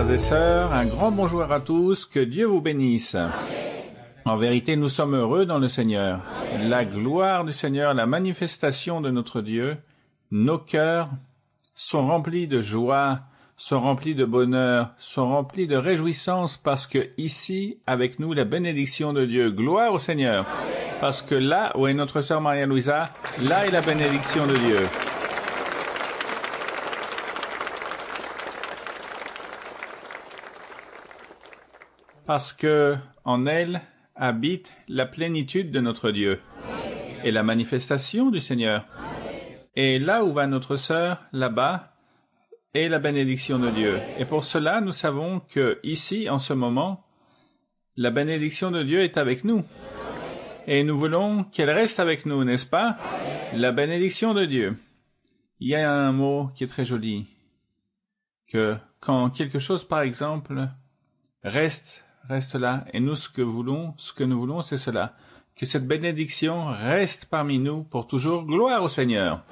Frères et sœurs, un grand bonjour à tous, que Dieu vous bénisse. Amen. En vérité, nous sommes heureux dans le Seigneur. Amen. La gloire du Seigneur, la manifestation de notre Dieu, nos cœurs sont remplis de joie, sont remplis de bonheur, sont remplis de réjouissance parce que ici, avec nous, la bénédiction de Dieu. Gloire au Seigneur. Amen. Parce que là où est notre sœur Maria-Louisa, là est la bénédiction de Dieu. Parce que en elle habite la plénitude de notre Dieu et la manifestation du Seigneur. Et là où va notre sœur, là-bas, est la bénédiction de Dieu. Et pour cela, nous savons que ici, en ce moment, la bénédiction de Dieu est avec nous. Et nous voulons qu'elle reste avec nous, n'est-ce pas? La bénédiction de Dieu. Il y a un mot qui est très joli, que quand quelque chose, par exemple, reste là, et nous, ce que nous voulons, c'est cela, que cette bénédiction reste parmi nous pour toujours. Gloire au Seigneur.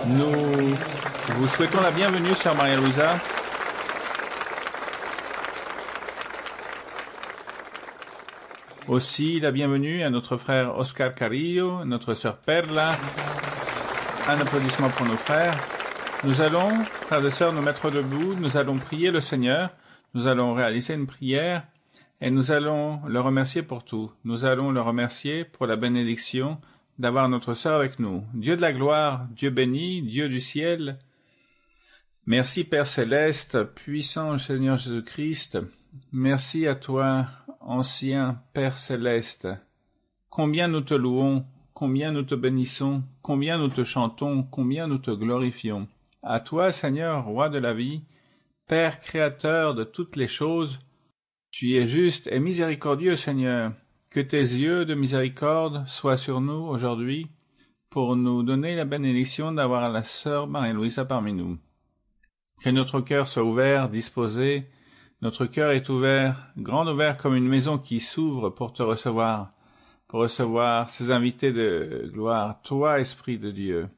Amen. Nous vous souhaitons la bienvenue, sœur Maria-Louisa. Aussi, la bienvenue à notre frère Oscar Carrillo, notre sœur Perla. Un applaudissement pour nos frères. Nous allons, frères et sœurs, nous mettre debout, nous allons prier le Seigneur, nous allons réaliser une prière, et nous allons le remercier pour tout. Nous allons le remercier pour la bénédiction d'avoir notre sœur avec nous. Dieu de la gloire, Dieu béni, Dieu du ciel. Merci Père Céleste, puissant Seigneur Jésus-Christ. Merci à toi, ancien Père Céleste. Combien nous te louons, combien nous te bénissons, combien nous te chantons, combien nous te glorifions. À toi, Seigneur, Roi de la vie, Père créateur de toutes les choses, tu es juste et miséricordieux, Seigneur. Que tes yeux de miséricorde soient sur nous aujourd'hui pour nous donner la bénédiction d'avoir la sœur Maria-Louisa parmi nous. Que notre cœur soit ouvert, disposé. Notre cœur est ouvert, grand ouvert comme une maison qui s'ouvre pour te recevoir, pour recevoir ces invités de gloire, toi, Esprit de Dieu.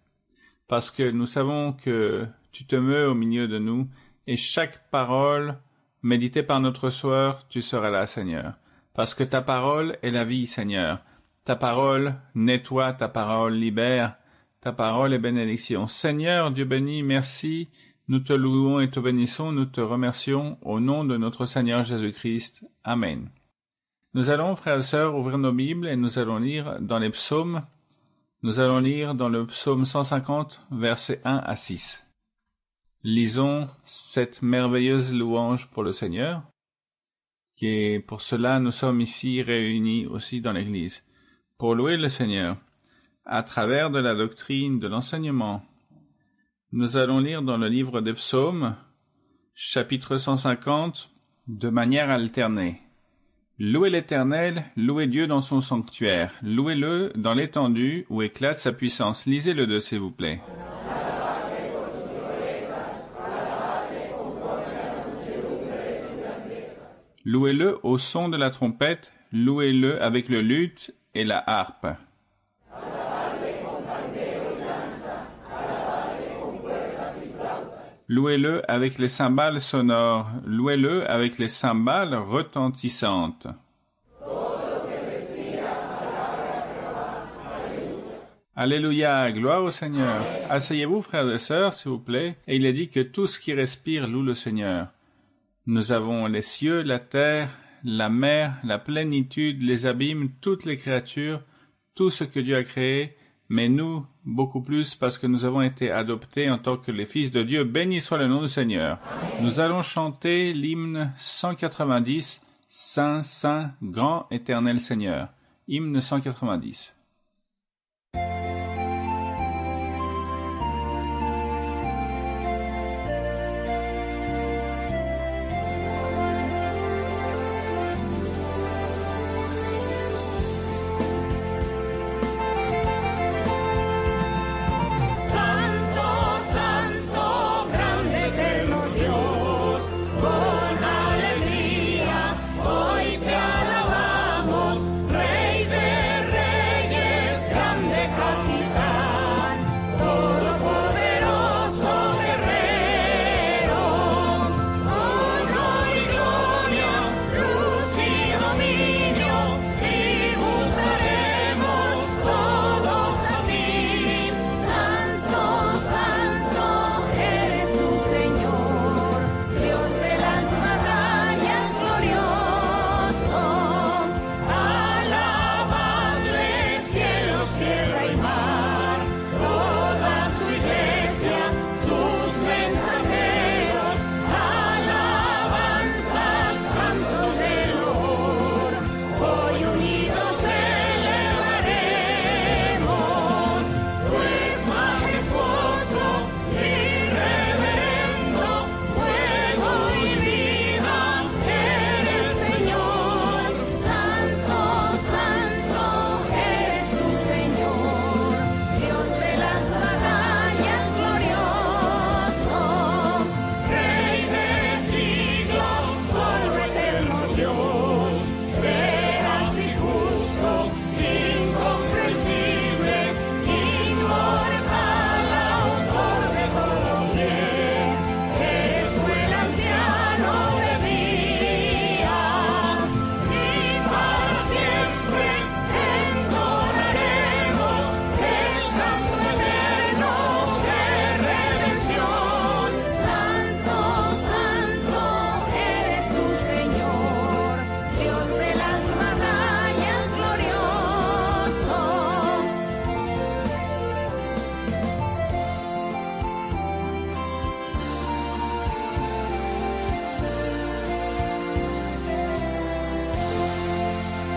Parce que nous savons que tu te meus au milieu de nous et chaque parole médité par notre sœur, tu seras là, Seigneur. Parce que ta parole est la vie, Seigneur. Ta parole nettoie, ta parole libère, ta parole est bénédiction. Seigneur, Dieu béni, merci. Nous te louons et te bénissons, nous te remercions au nom de notre Seigneur Jésus-Christ. Amen. Nous allons, frères et sœurs, ouvrir nos Bibles et nous allons lire dans les psaumes. Nous allons lire dans le psaume 150, versets 1 à 6. Lisons cette merveilleuse louange pour le Seigneur, et pour cela nous sommes ici réunis aussi dans l'Église, pour louer le Seigneur, à travers de la doctrine, de l'enseignement. Nous allons lire dans le livre des psaumes, chapitre 150, de manière alternée. Louez l'Éternel, louez Dieu dans son sanctuaire, louez-le dans l'étendue où éclate sa puissance. Lisez-le deux, s'il vous plaît. Louez-le au son de la trompette, louez-le avec le luth et la harpe. Louez-le avec les cymbales sonores, louez-le avec les cymbales retentissantes. Alléluia, gloire au Seigneur. Asseyez-vous, frères et sœurs, s'il vous plaît, et il est dit que tout ce qui respire loue le Seigneur. Nous avons les cieux, la terre, la mer, la plénitude, les abîmes, toutes les créatures, tout ce que Dieu a créé, mais nous, beaucoup plus, parce que nous avons été adoptés en tant que les fils de Dieu. Béni soit le nom du Seigneur. Nous allons chanter l'hymne 190, Saint, Saint, grand éternel Seigneur. hymne 190.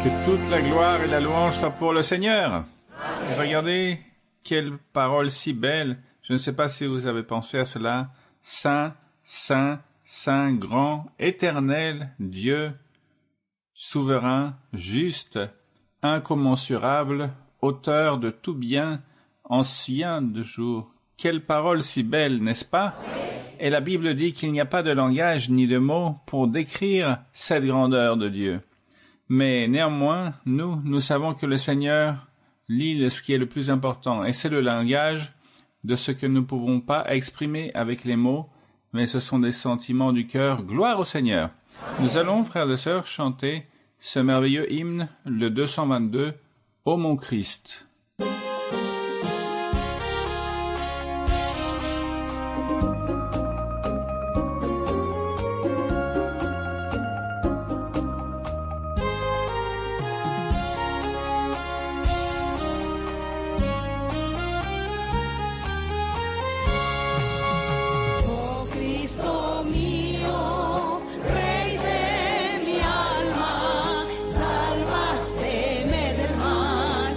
Que toute la gloire et la louange soient pour le Seigneur. Et regardez, quelle parole si belle. Je ne sais pas si vous avez pensé à cela. Saint, Saint, Saint, grand, éternel, Dieu, souverain, juste, incommensurable, auteur de tout bien, ancien de jour. Quelle parole si belle, n'est-ce pas? Et la Bible dit qu'il n'y a pas de langage ni de mots pour décrire cette grandeur de Dieu. Mais néanmoins, nous savons que le Seigneur lit ce qui est le plus important, et c'est le langage de ce que nous ne pouvons pas exprimer avec les mots, mais ce sont des sentiments du cœur. Gloire au Seigneur. Nous allons, frères et sœurs, chanter ce merveilleux hymne, le 222, Ô mon Christ. Salvaste me del mal,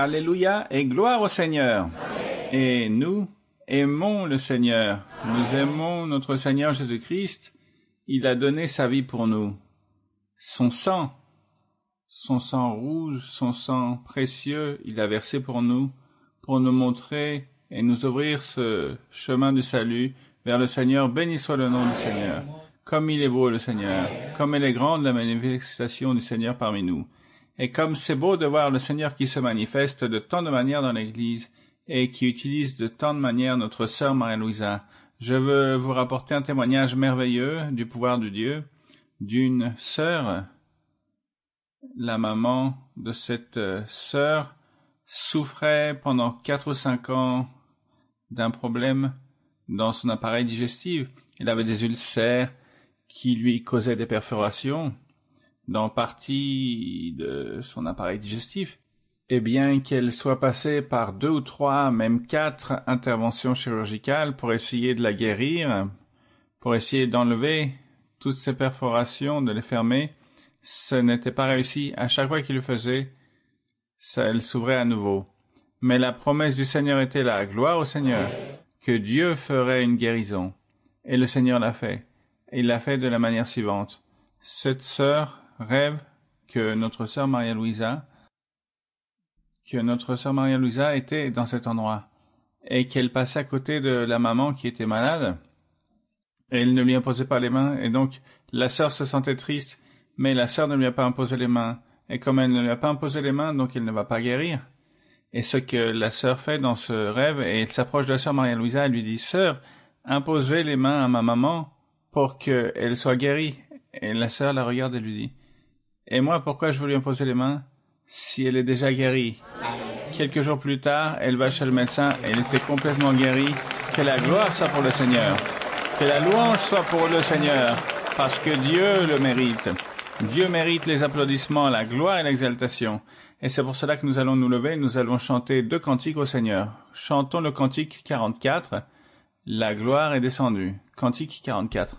Alléluia et gloire au Seigneur. Amen. Et nous aimons le Seigneur. Nous aimons notre Seigneur Jésus-Christ. Il a donné sa vie pour nous. Son sang rouge, son sang précieux, il a versé pour nous montrer et nous ouvrir ce chemin du salut vers le Seigneur. Béni soit le nom du Seigneur. Comme il est beau le Seigneur, comme elle est grande la manifestation du Seigneur parmi nous. Et comme c'est beau de voir le Seigneur qui se manifeste de tant de manières dans l'Église et qui utilise de tant de manières notre sœur Maria-Louisa. Je veux vous rapporter un témoignage merveilleux du pouvoir de Dieu, d'une sœur. La maman de cette sœur souffrait pendant 4 ou 5 ans d'un problème dans son appareil digestif. Elle avait des ulcères qui lui causaient des perforations dans partie de son appareil digestif. Et bien qu'elle soit passée par 2 ou 3, même 4 interventions chirurgicales pour essayer de la guérir, pour essayer d'enlever toutes ces perforations, de les fermer, ce n'était pas réussi. À chaque fois qu'il le faisait, elle s'ouvrait à nouveau. Mais la promesse du Seigneur était là, gloire au Seigneur, que Dieu ferait une guérison. Et le Seigneur l'a fait. Et il l'a fait de la manière suivante. Cette sœur rêve que notre sœur Maria-Louisa était dans cet endroit et qu'elle passait à côté de la maman qui était malade et elle ne lui imposait pas les mains et donc la sœur se sentait triste, mais la sœur ne lui a pas imposé les mains et comme elle ne lui a pas imposé les mains, donc elle ne va pas guérir. Et ce que la sœur fait dans ce rêve, et elle s'approche de la sœur Maria-Louisa, elle lui dit: sœur, imposez les mains à ma maman pour qu'elle soit guérie. Et la sœur la regarde et lui dit: et moi, pourquoi je veux lui imposer les mains si elle est déjà guérie? Quelques jours plus tard, elle va chez le médecin et elle était complètement guérie. Que la gloire soit pour le Seigneur. Que la louange soit pour le Seigneur, parce que Dieu le mérite. Dieu mérite les applaudissements, la gloire et l'exaltation. Et c'est pour cela que nous allons nous lever, nous allons chanter 2 cantiques au Seigneur. Chantons le cantique 44. La gloire est descendue. Cantique 44.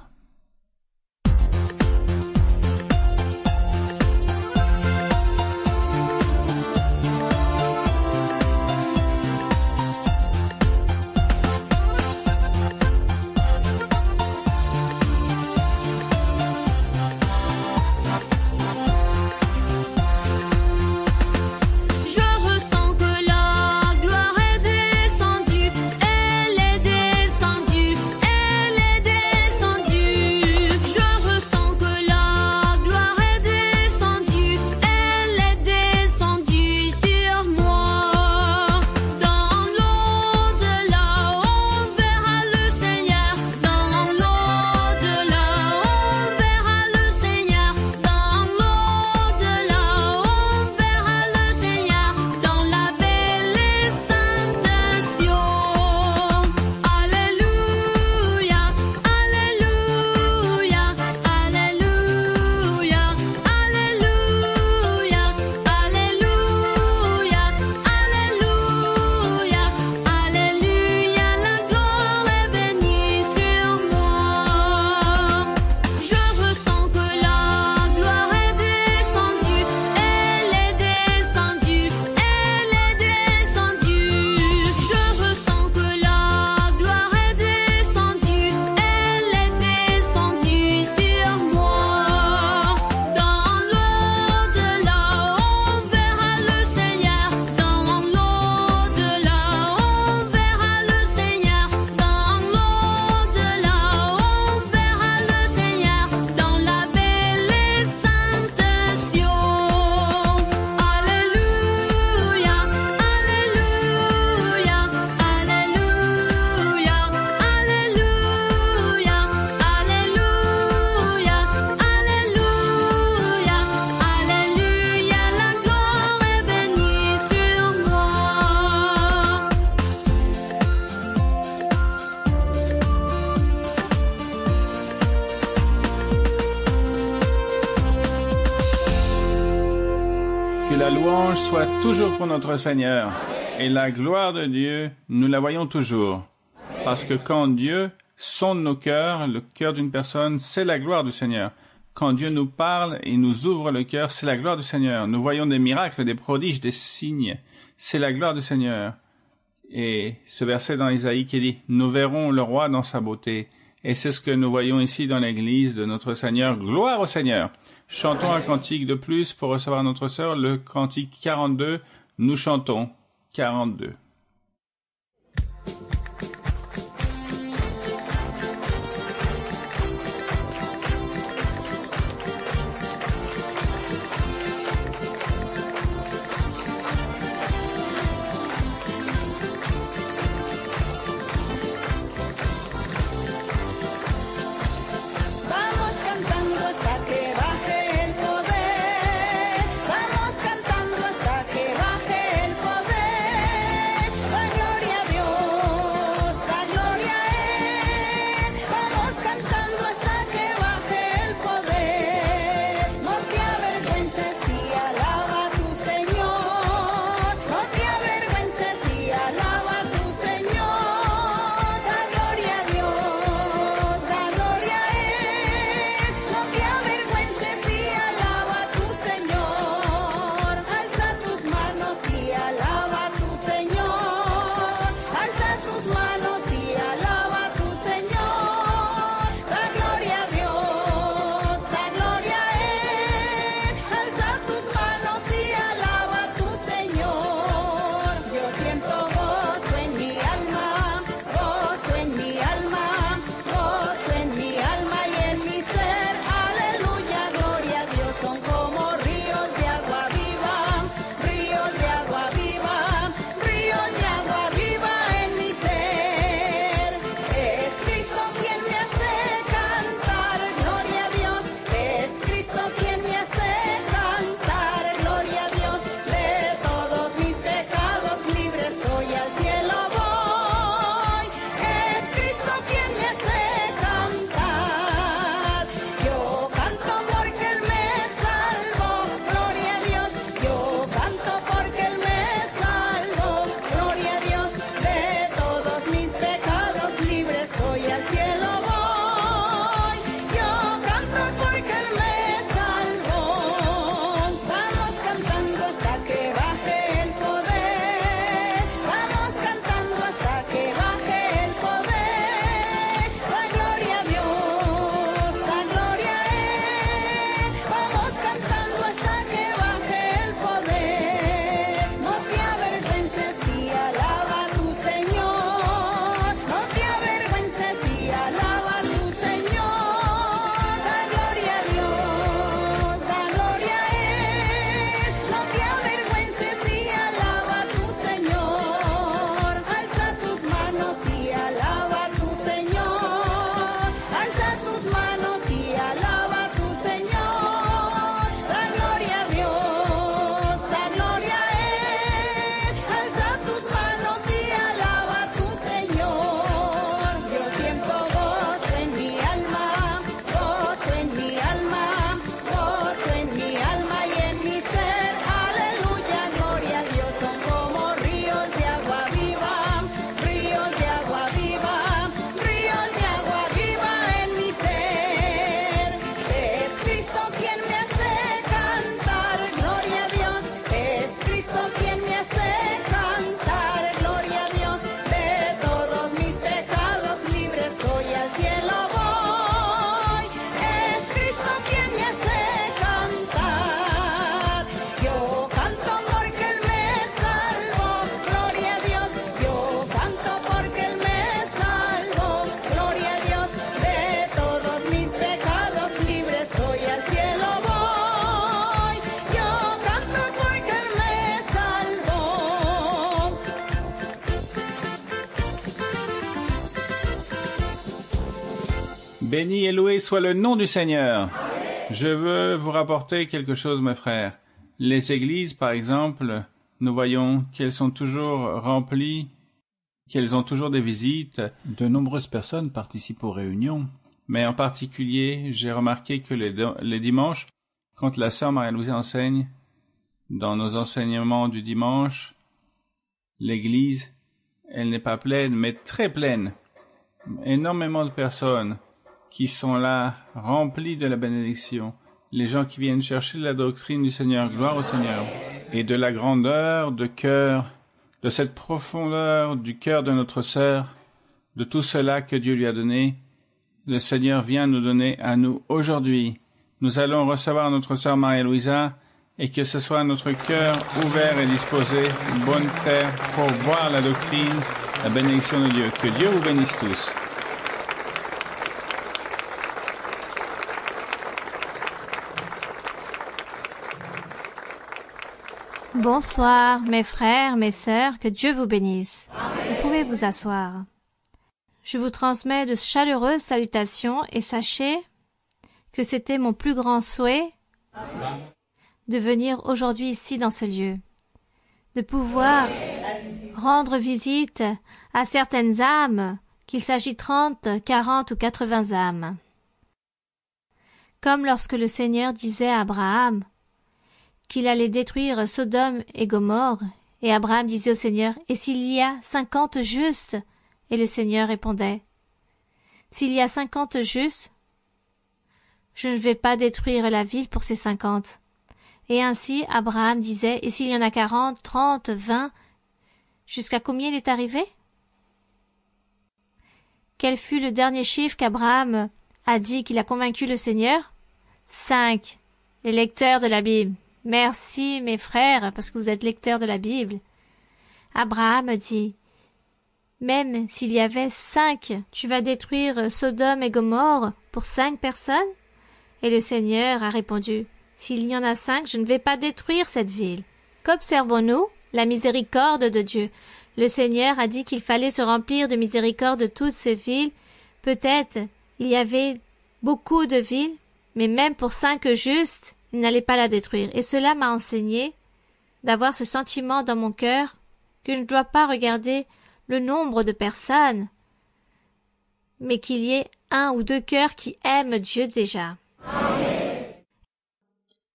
la louange soit toujours pour notre Seigneur. Et la gloire de Dieu, nous la voyons toujours. Parce que quand Dieu sonde nos cœurs, le cœur d'une personne, c'est la gloire du Seigneur. Quand Dieu nous parle et nous ouvre le cœur, c'est la gloire du Seigneur. Nous voyons des miracles, des prodiges, des signes. c'est la gloire du Seigneur. Et ce verset dans Isaïe qui dit « Nous verrons le roi dans sa beauté ». Et c'est ce que nous voyons ici dans l'église de notre Seigneur. Gloire au Seigneur. Chantons un cantique de plus pour recevoir notre sœur, le cantique 42. Nous chantons 42. Béni et loué soit le nom du Seigneur. Je veux vous rapporter quelque chose, mes frères. Les églises, par exemple, nous voyons qu'elles sont toujours remplies, qu'elles ont toujours des visites. De nombreuses personnes participent aux réunions. Mais en particulier, j'ai remarqué que les dimanches, quand la sœur Marie-Louise enseigne, dans nos enseignements du dimanche, l'église, elle n'est pas pleine, mais très pleine. Énormément de personnes qui sont là, remplies de la bénédiction. Les gens qui viennent chercher la doctrine du Seigneur. Gloire au Seigneur. et de la grandeur de cœur, de cette profondeur du cœur de notre sœur, de tout cela que Dieu lui a donné, le Seigneur vient nous donner à nous aujourd'hui. Nous allons recevoir notre sœur Maria-Louisa et que ce soit notre cœur ouvert et disposé, bonne terre pour voir la doctrine, la bénédiction de Dieu. Que Dieu vous bénisse tous. Bonsoir, mes frères, mes sœurs, que Dieu vous bénisse. Vous pouvez vous asseoir. Je vous transmets de chaleureuses salutations et sachez que c'était mon plus grand souhait de venir aujourd'hui ici dans ce lieu, de pouvoir rendre visite à certaines âmes, qu'il s'agit 30, 40 ou 80 âmes. Comme lorsque le Seigneur disait à Abraham qu'il allait détruire Sodome et Gomorrhe, et Abraham disait au Seigneur, « Et s'il y a 50 justes ?» Et le Seigneur répondait, « S'il y a 50 justes, je ne vais pas détruire la ville pour ces 50. » Et ainsi Abraham disait, « Et s'il y en a 40, 30, 20, jusqu'à combien il est arrivé ?» Quel fut le dernier chiffre qu'Abraham a dit qu'il a convaincu le Seigneur? 5. Les lecteurs de la Bible. Merci, mes frères, parce que vous êtes lecteurs de la Bible. Abraham dit, « Même s'il y avait 5, tu vas détruire Sodome et Gomorrhe pour 5 personnes ?» Et le Seigneur a répondu, « S'il y en a 5, je ne vais pas détruire cette ville. » Qu'observons-nous? La miséricorde de Dieu. Le Seigneur a dit qu'il fallait se remplir de miséricorde de toutes ces villes. Peut-être il y avait beaucoup de villes, mais même pour 5 justes, il n'allait pas la détruire. Et cela m'a enseigné d'avoir ce sentiment dans mon cœur que je ne dois pas regarder le nombre de personnes, mais qu'il y ait 1 ou 2 cœurs qui aiment Dieu déjà.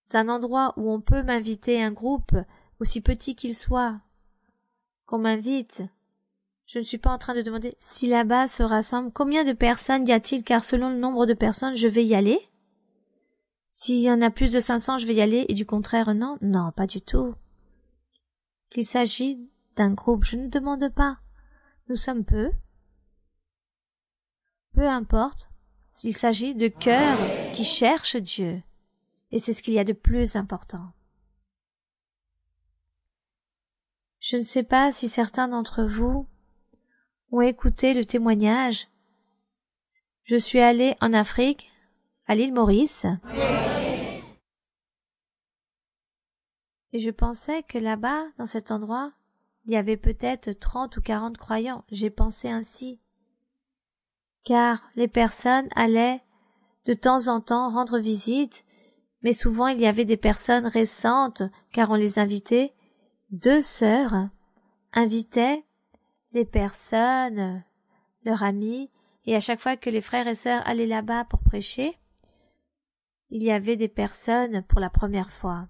C'est un endroit où on peut m'inviter un groupe, aussi petit qu'il soit, qu'on m'invite. Je ne suis pas en train de demander si là-bas se rassemble, combien de personnes y a-t-il, car selon le nombre de personnes, je vais y aller. S'il y en a plus de 500, je vais y aller, et du contraire, non, non, pas du tout. Qu'il s'agit d'un groupe, je ne demande pas. Nous sommes peu. Peu importe s'il s'agit de cœurs qui cherchent Dieu. Et c'est ce qu'il y a de plus important. Je ne sais pas si certains d'entre vous ont écouté le témoignage. Je suis allée en Afrique, à l'île Maurice. Et je pensais que là-bas, dans cet endroit, il y avait peut-être 30 ou 40 croyants. J'ai pensé ainsi. Car les personnes allaient de temps en temps rendre visite, mais souvent il y avait des personnes récentes, car on les invitait. 2 sœurs invitaient les personnes, leurs amis, et à chaque fois que les frères et sœurs allaient là-bas pour prêcher, il y avait des personnes pour la première fois.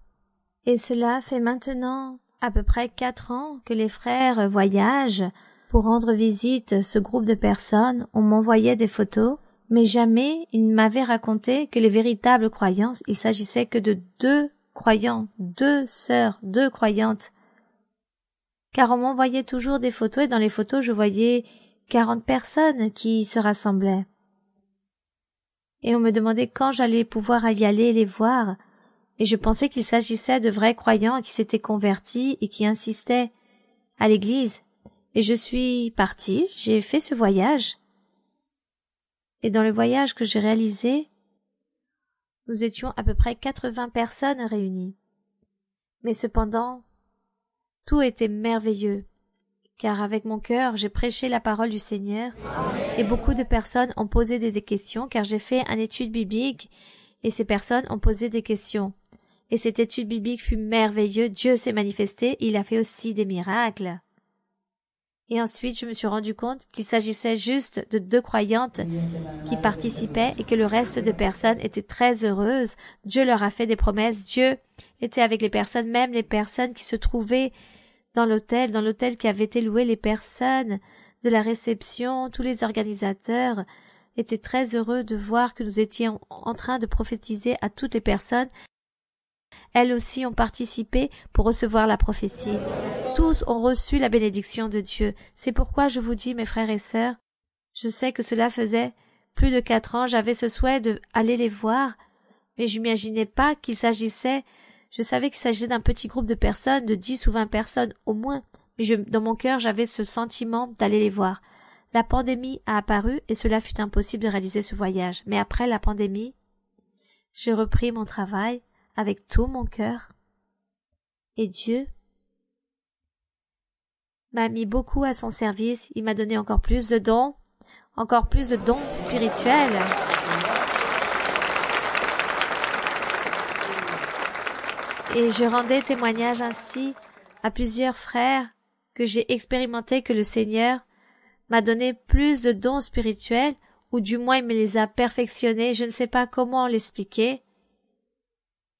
Et cela fait maintenant à peu près 4 ans que les frères voyagent pour rendre visite à ce groupe de personnes. On m'envoyait des photos, mais jamais ils ne m'avaient raconté que les véritables croyants, il s'agissait que de 2 croyants, 2 sœurs, 2 croyantes. Car on m'envoyait toujours des photos et dans les photos je voyais 40 personnes qui se rassemblaient. Et on me demandait quand j'allais pouvoir y aller les voir. Et je pensais qu'il s'agissait de vrais croyants qui s'étaient convertis et qui insistaient à l'église. Et je suis partie, j'ai fait ce voyage. Et dans le voyage que j'ai réalisé, nous étions à peu près 80 personnes réunies. Mais cependant, tout était merveilleux, car avec mon cœur, j'ai prêché la parole du Seigneur, et beaucoup de personnes ont posé des questions, car j'ai fait une étude biblique, et ces personnes ont posé des questions. Et cette étude biblique fut merveilleuse, Dieu s'est manifesté, il a fait aussi des miracles. Et ensuite, je me suis rendu compte qu'il s'agissait juste de 2 croyantes qui participaient et que le reste de personnes étaient très heureuses. Dieu leur a fait des promesses. Dieu était avec les personnes, même les personnes qui se trouvaient dans l'hôtel qui avait été loué, les personnes de la réception, tous les organisateurs étaient très heureux de voir que nous étions en train de prophétiser à toutes les personnes. elles aussi ont participé pour recevoir la prophétie. Tous ont reçu la bénédiction de Dieu. C'est pourquoi je vous dis, mes frères et sœurs, je sais que cela faisait plus de 4 ans, j'avais ce souhait d'aller les voir, mais je n'imaginais pas qu'il s'agissait, je savais qu'il s'agissait d'un petit groupe de personnes, de 10 ou 20 personnes au moins, mais dans mon cœur j'avais ce sentiment d'aller les voir. La pandémie a apparu et cela fut impossible de réaliser ce voyage, mais après la pandémie, j'ai repris mon travail avec tout mon cœur, et Dieu m'a mis beaucoup à son service, il m'a donné encore plus de dons spirituels. Et je rendais témoignage ainsi à plusieurs frères que j'ai expérimenté que le Seigneur m'a donné plus de dons spirituels, ou du moins il me les a perfectionnés, je ne sais pas comment l'expliquer.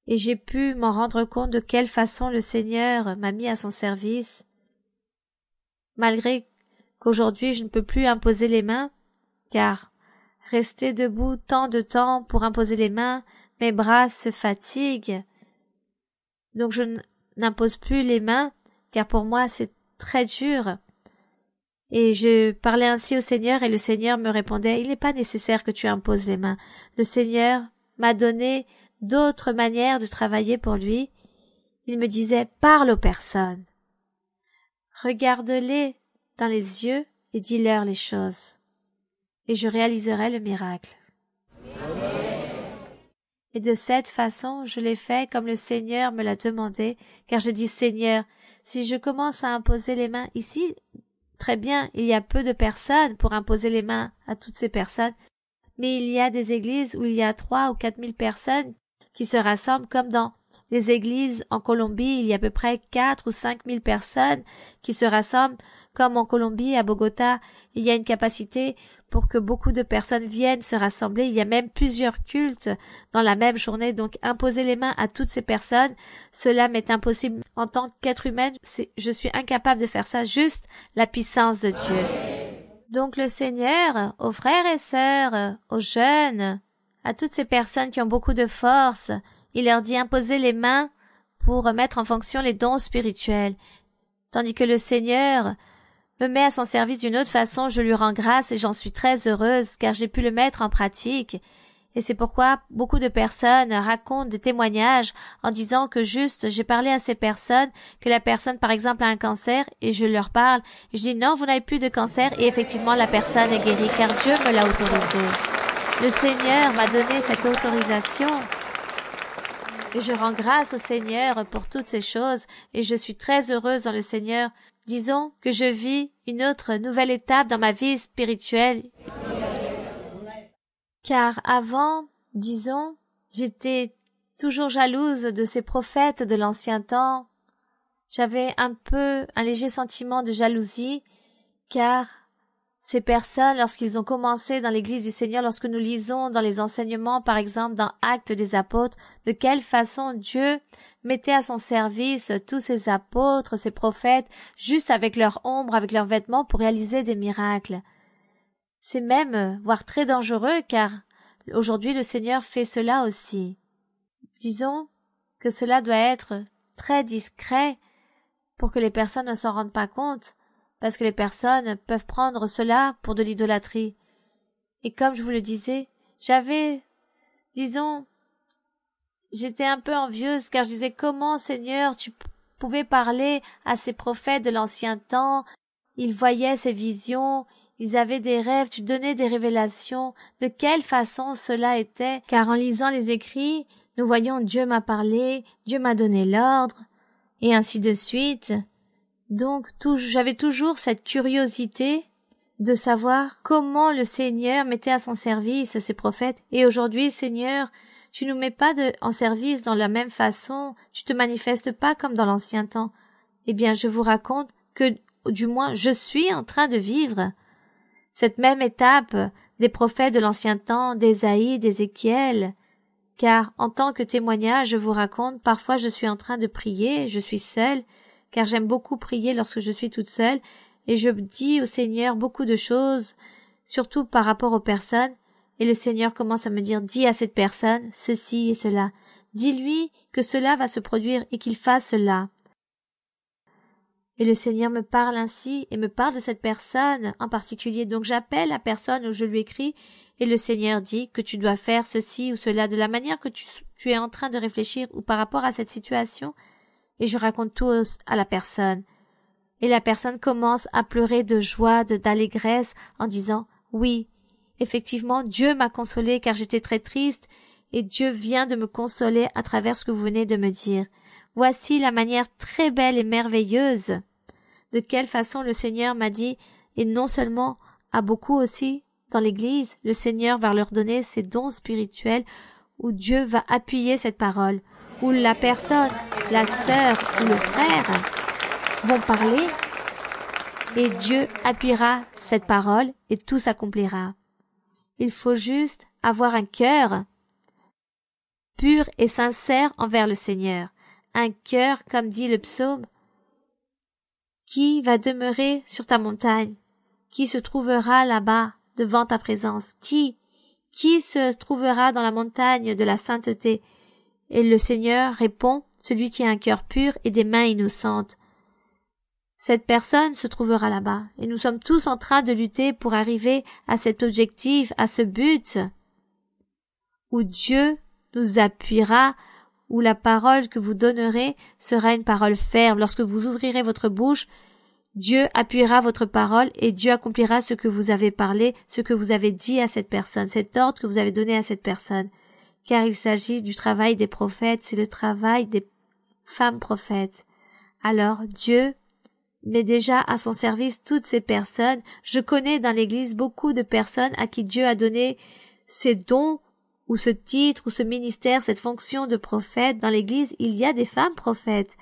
Et j'ai pu m'en rendre compte de quelle façon le Seigneur m'a mis à son service. Malgré qu'aujourd'hui je ne peux plus imposer les mains, car rester debout tant de temps pour imposer les mains, mes bras se fatiguent. Donc je n'impose plus les mains, car pour moi c'est très dur. Et je parlais ainsi au Seigneur, et le Seigneur me répondait, il n'est pas nécessaire que tu imposes les mains. Le Seigneur m'a donné d'autres manières de travailler pour lui. Il me disait, parle aux personnes. Regarde-les dans les yeux et dis-leur les choses. Et je réaliserai le miracle. Et de cette façon, je l'ai fait comme le Seigneur me l'a demandé, car je dis, Seigneur, si je commence à imposer les mains ici, très bien, il y a peu de personnes pour imposer les mains à toutes ces personnes, mais il y a des églises où il y a 3 ou 4 000 personnes qui se rassemblent, comme dans les églises en Colombie, il y a à peu près 4 ou 5 000 personnes qui se rassemblent, comme en Colombie, à Bogota, il y a une capacité pour que beaucoup de personnes viennent se rassembler. Il y a même plusieurs cultes dans la même journée. Donc, imposer les mains à toutes ces personnes, cela m'est impossible. En tant qu'être humaine, je suis incapable de faire ça. Juste la puissance de Dieu. Donc, le Seigneur, aux frères et sœurs, aux jeunes, à toutes ces personnes qui ont beaucoup de force, il leur dit imposer les mains pour mettre en fonction les dons spirituels. Tandis que le Seigneur me met à son service d'une autre façon, je lui rends grâce et j'en suis très heureuse car j'ai pu le mettre en pratique. Et c'est pourquoi beaucoup de personnes racontent des témoignages en disant que juste j'ai parlé à ces personnes, que la personne par exemple a un cancer et je leur parle. Je dis non, vous n'avez plus de cancer et effectivement la personne est guérie car Dieu me l'a autorisé. Le Seigneur m'a donné cette autorisation. Et je rends grâce au Seigneur pour toutes ces choses et je suis très heureuse dans le Seigneur. Disons que je vis une autre nouvelle étape dans ma vie spirituelle. Car avant, disons, j'étais toujours jalouse de ces prophètes de l'ancien temps. J'avais un léger sentiment de jalousie, car ces personnes, lorsqu'ils ont commencé dans l'Église du Seigneur, lorsque nous lisons dans les enseignements, par exemple dans Actes des Apôtres, de quelle façon Dieu mettait à son service tous ces apôtres, ces prophètes, juste avec leur ombre, avec leurs vêtements, pour réaliser des miracles. C'est même, voire très dangereux, car aujourd'hui le Seigneur fait cela aussi. Disons que cela doit être très discret pour que les personnes ne s'en rendent pas compte, parce que les personnes peuvent prendre cela pour de l'idolâtrie. Et comme je vous le disais, j'étais un peu envieuse, car je disais, comment, Seigneur, tu pouvais parler à ces prophètes de l'ancien temps? Ils voyaient ces visions, ils avaient des rêves, tu donnais des révélations. De quelle façon cela était? Car en lisant les écrits, nous voyons Dieu m'a parlé, Dieu m'a donné l'ordre, et ainsi de suite. Donc, j'avais toujours cette curiosité de savoir comment le Seigneur mettait à son service ces prophètes. Et aujourd'hui, Seigneur, tu nous mets pas en service dans la même façon, tu te manifestes pas comme dans l'ancien temps. Eh bien, je vous raconte que, du moins, je suis en train de vivre cette même étape des prophètes de l'ancien temps, d'Ésaïe, d'Ézéchiel. Car, en tant que témoignage, je vous raconte, parfois je suis en train de prier, je suis seule, car j'aime beaucoup prier lorsque je suis toute seule, et je dis au Seigneur beaucoup de choses, surtout par rapport aux personnes, et le Seigneur commence à me dire, dis à cette personne ceci et cela, Dis-lui que cela va se produire et qu'il fasse cela. Et le Seigneur me parle ainsi et me parle de cette personne en particulier. Donc j'appelle la personne où je lui écris et le Seigneur dit que tu dois faire ceci ou cela de la manière que tu es en train de réfléchir ou par rapport à cette situation. Et je raconte tout à la personne. Et la personne commence à pleurer de joie, d'allégresse en disant « Oui, effectivement, Dieu m'a consolé car j'étais très triste et Dieu vient de me consoler à travers ce que vous venez de me dire. » Voici la manière très belle et merveilleuse de quelle façon le Seigneur m'a dit, et non seulement à beaucoup aussi dans l'Église, le Seigneur va leur donner ces dons spirituels où Dieu va appuyer cette parole, où la personne, la sœur ou le frère vont parler et Dieu appuiera cette parole et tout s'accomplira. Il faut juste avoir un cœur pur et sincère envers le Seigneur. Un cœur, comme dit le psaume, qui va demeurer sur ta montagne, qui se trouvera là-bas devant ta présence, qui se trouvera dans la montagne de la sainteté. Et le Seigneur répond, celui qui a un cœur pur et des mains innocentes. Cette personne se trouvera là-bas, et nous sommes tous en train de lutter pour arriver à cet objectif, à ce but, où Dieu nous appuiera, où la parole que vous donnerez sera une parole ferme. Lorsque vous ouvrirez votre bouche, Dieu appuiera votre parole et Dieu accomplira ce que vous avez parlé, ce que vous avez dit à cette personne, cet ordre que vous avez donné à cette personne. Car il s'agit du travail des prophètes, c'est le travail des femmes prophètes. Alors Dieu met déjà à son service toutes ces personnes. Je connais dans l'Église beaucoup de personnes à qui Dieu a donné ces dons ou ce titre, ou ce ministère, cette fonction de prophète. Dans l'Église, il y a des femmes prophètes.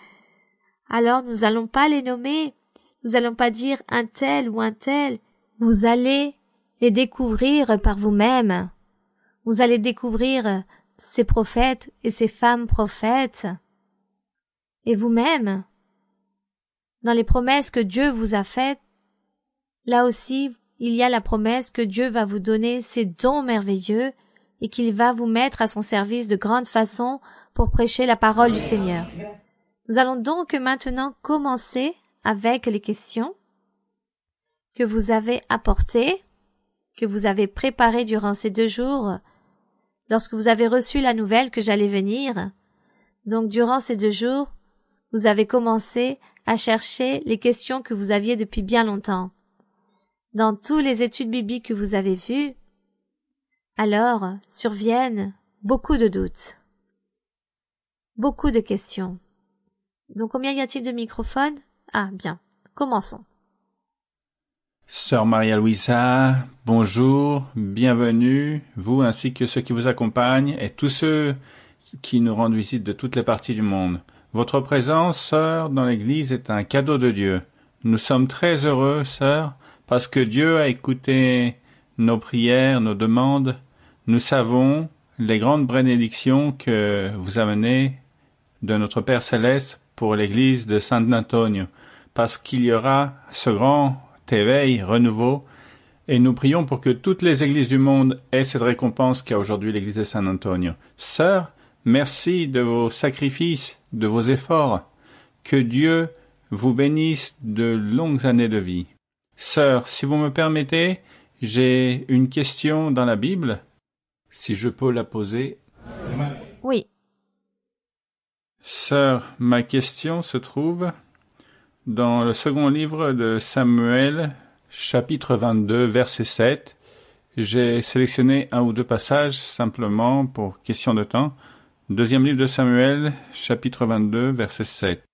Alors, nous n'allons pas les nommer, nous n'allons pas dire un tel ou un tel. Vous allez les découvrir par vous-même. Vous allez découvrir ces prophètes et ces femmes prophètes. Et vous-même, dans les promesses que Dieu vous a faites, là aussi, il y a la promesse que Dieu va vous donner ces dons merveilleux et qu'il va vous mettre à son service de grande façon pour prêcher la parole du Seigneur. Nous allons donc maintenant commencer avec les questions que vous avez apportées, que vous avez préparées durant ces 2 jours, lorsque vous avez reçu la nouvelle que j'allais venir. Donc durant ces 2 jours, vous avez commencé à chercher les questions que vous aviez depuis bien longtemps. Dans toutes les études bibliques que vous avez vues, alors surviennent beaucoup de doutes, beaucoup de questions. Donc combien y a-t-il de microphones? Ah, bien. Commençons. Sœur Maria-Louisa, bonjour, bienvenue, vous ainsi que ceux qui vous accompagnent et tous ceux qui nous rendent visite de toutes les parties du monde. Votre présence, sœur, dans l'Église est un cadeau de Dieu. Nous sommes très heureux, sœur, parce que Dieu a écouté nos prières, nos demandes. Nous savons les grandes bénédictions que vous amenez de notre Père Céleste pour l'Église de San Antonio, parce qu'il y aura ce grand éveil, renouveau, et nous prions pour que toutes les églises du monde aient cette récompense qu'a aujourd'hui l'Église de San Antonio. Sœur, merci de vos sacrifices, de vos efforts. Que Dieu vous bénisse de longues années de vie. Sœur, si vous me permettez, j'ai une question dans la Bible, si je peux la poser. Oui. Sœur, ma question se trouve dans le second livre de Samuel, chapitre 22, verset 7. J'ai sélectionné 1 ou 2 passages simplement pour question de temps. Deuxième livre de Samuel, chapitre 22, verset 7.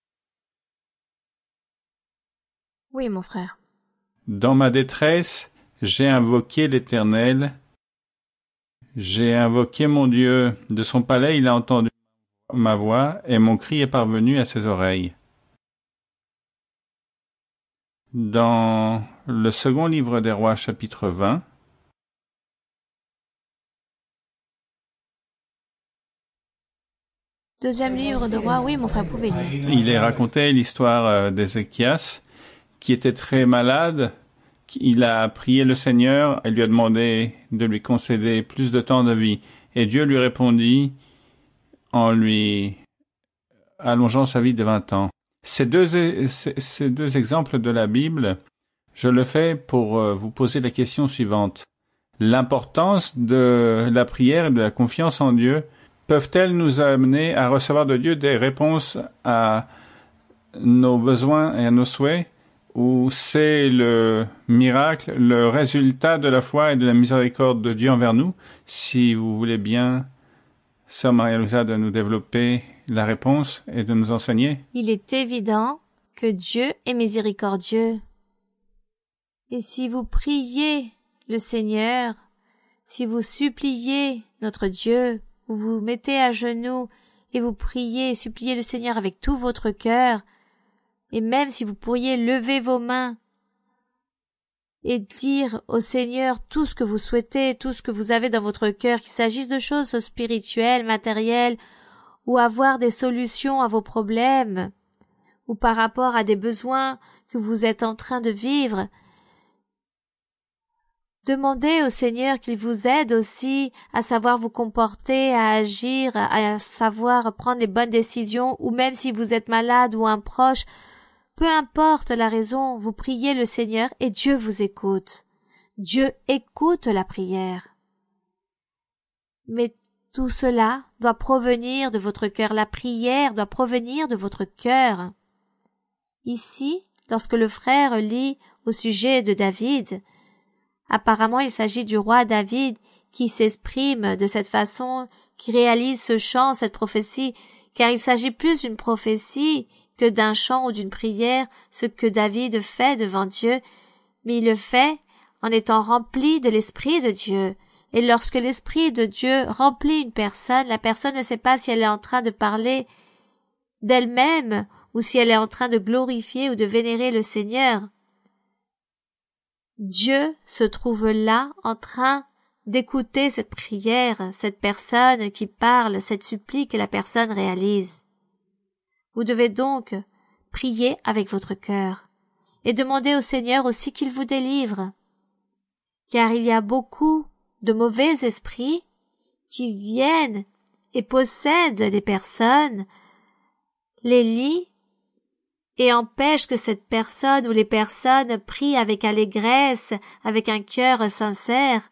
Oui, mon frère. Dans ma détresse, j'ai invoqué l'Éternel. J'ai invoqué mon Dieu. De son palais, il a entendu ma voix et mon cri est parvenu à ses oreilles. Dans le second livre des Rois, chapitre 20, Deuxième livre de Rois, oui, mon frère, vous pouvez lire. il est raconté l'histoire d'Ézéchias, qui était très malade. Il a prié le Seigneur et lui a demandé de lui concéder plus de temps de vie. Et Dieu lui répondit en lui allongeant sa vie de 20 ans. Ces deux exemples de la Bible, je le fais pour vous poser la question suivante. L'importance de la prière et de la confiance en Dieu peuvent-elles nous amener à recevoir de Dieu des réponses à nos besoins et à nos souhaits, ou c'est le miracle, le résultat de la foi et de la miséricorde de Dieu envers nous? Si vous voulez bien, Sœur Maria-Louisa, de nous développer la réponse et de nous enseigner. Il est évident que Dieu est miséricordieux. Et si vous priez le Seigneur, si vous suppliez notre Dieu, vous vous mettez à genoux et vous priez et suppliez le Seigneur avec tout votre cœur, et même si vous pourriez lever vos mains et dire au Seigneur tout ce que vous souhaitez, tout ce que vous avez dans votre cœur, qu'il s'agisse de choses spirituelles, matérielles, ou avoir des solutions à vos problèmes, ou par rapport à des besoins que vous êtes en train de vivre, demandez au Seigneur qu'il vous aide aussi à savoir vous comporter, à agir, à savoir prendre les bonnes décisions, ou même si vous êtes malade ou un proche, peu importe la raison, vous priez le Seigneur et Dieu vous écoute. Dieu écoute la prière. Mais tout cela doit provenir de votre cœur. La prière doit provenir de votre cœur. Ici, lorsque le frère lit au sujet de David, apparemment il s'agit du roi David qui s'exprime de cette façon, qui réalise ce chant, cette prophétie, car il s'agit plus d'une prophétie que d'un chant ou d'une prière, ce que David fait devant Dieu, mais il le fait en étant rempli de l'Esprit de Dieu. Et lorsque l'Esprit de Dieu remplit une personne, la personne ne sait pas si elle est en train de parler d'elle-même ou si elle est en train de glorifier ou de vénérer le Seigneur. Dieu se trouve là en train d'écouter cette prière, cette personne qui parle, cette supplique que la personne réalise. Vous devez donc prier avec votre cœur et demander au Seigneur aussi qu'il vous délivre, car il y a beaucoup de mauvais esprits qui viennent et possèdent les personnes, les lient et empêchent que cette personne ou les personnes prient avec allégresse, avec un cœur sincère,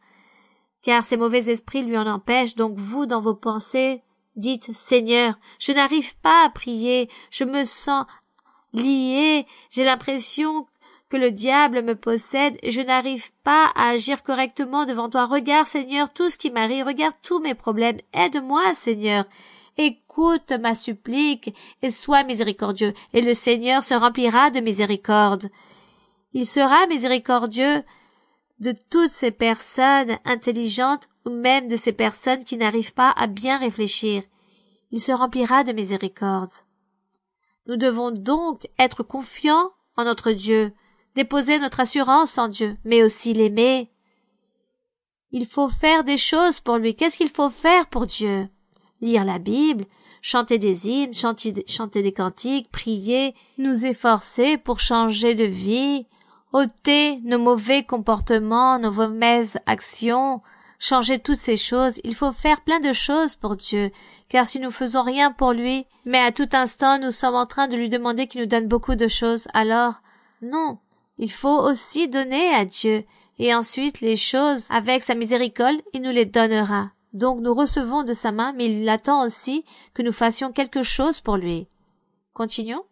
car ces mauvais esprits lui en empêchent. Donc vous, dans vos pensées, dites, Seigneur, je n'arrive pas à prier, je me sens lié, j'ai l'impression que le diable me possède et je n'arrive pas à agir correctement devant toi. Regarde, Seigneur, tout ce qui m'arrive, regarde tous mes problèmes, aide-moi, Seigneur. Écoute ma supplique et sois miséricordieux, et le Seigneur se remplira de miséricorde. Il sera miséricordieux de toutes ces personnes intelligentes ou même de ces personnes qui n'arrivent pas à bien réfléchir. Il se remplira de miséricorde. Nous devons donc être confiants en notre Dieu, déposer notre assurance en Dieu, mais aussi l'aimer. Il faut faire des choses pour lui. Qu'est-ce qu'il faut faire pour Dieu? Lire la Bible, chanter des hymnes, chanter des cantiques, prier, nous efforcer pour changer de vie, ôter nos mauvais comportements, nos mauvaises actions, changer toutes ces choses. Il faut faire plein de choses pour Dieu, car si nous faisons rien pour lui, mais à tout instant nous sommes en train de lui demander qu'il nous donne beaucoup de choses, alors non, il faut aussi donner à Dieu, et ensuite les choses, avec sa miséricorde, il nous les donnera. Donc nous recevons de sa main, mais il attend aussi que nous fassions quelque chose pour lui. Continuons.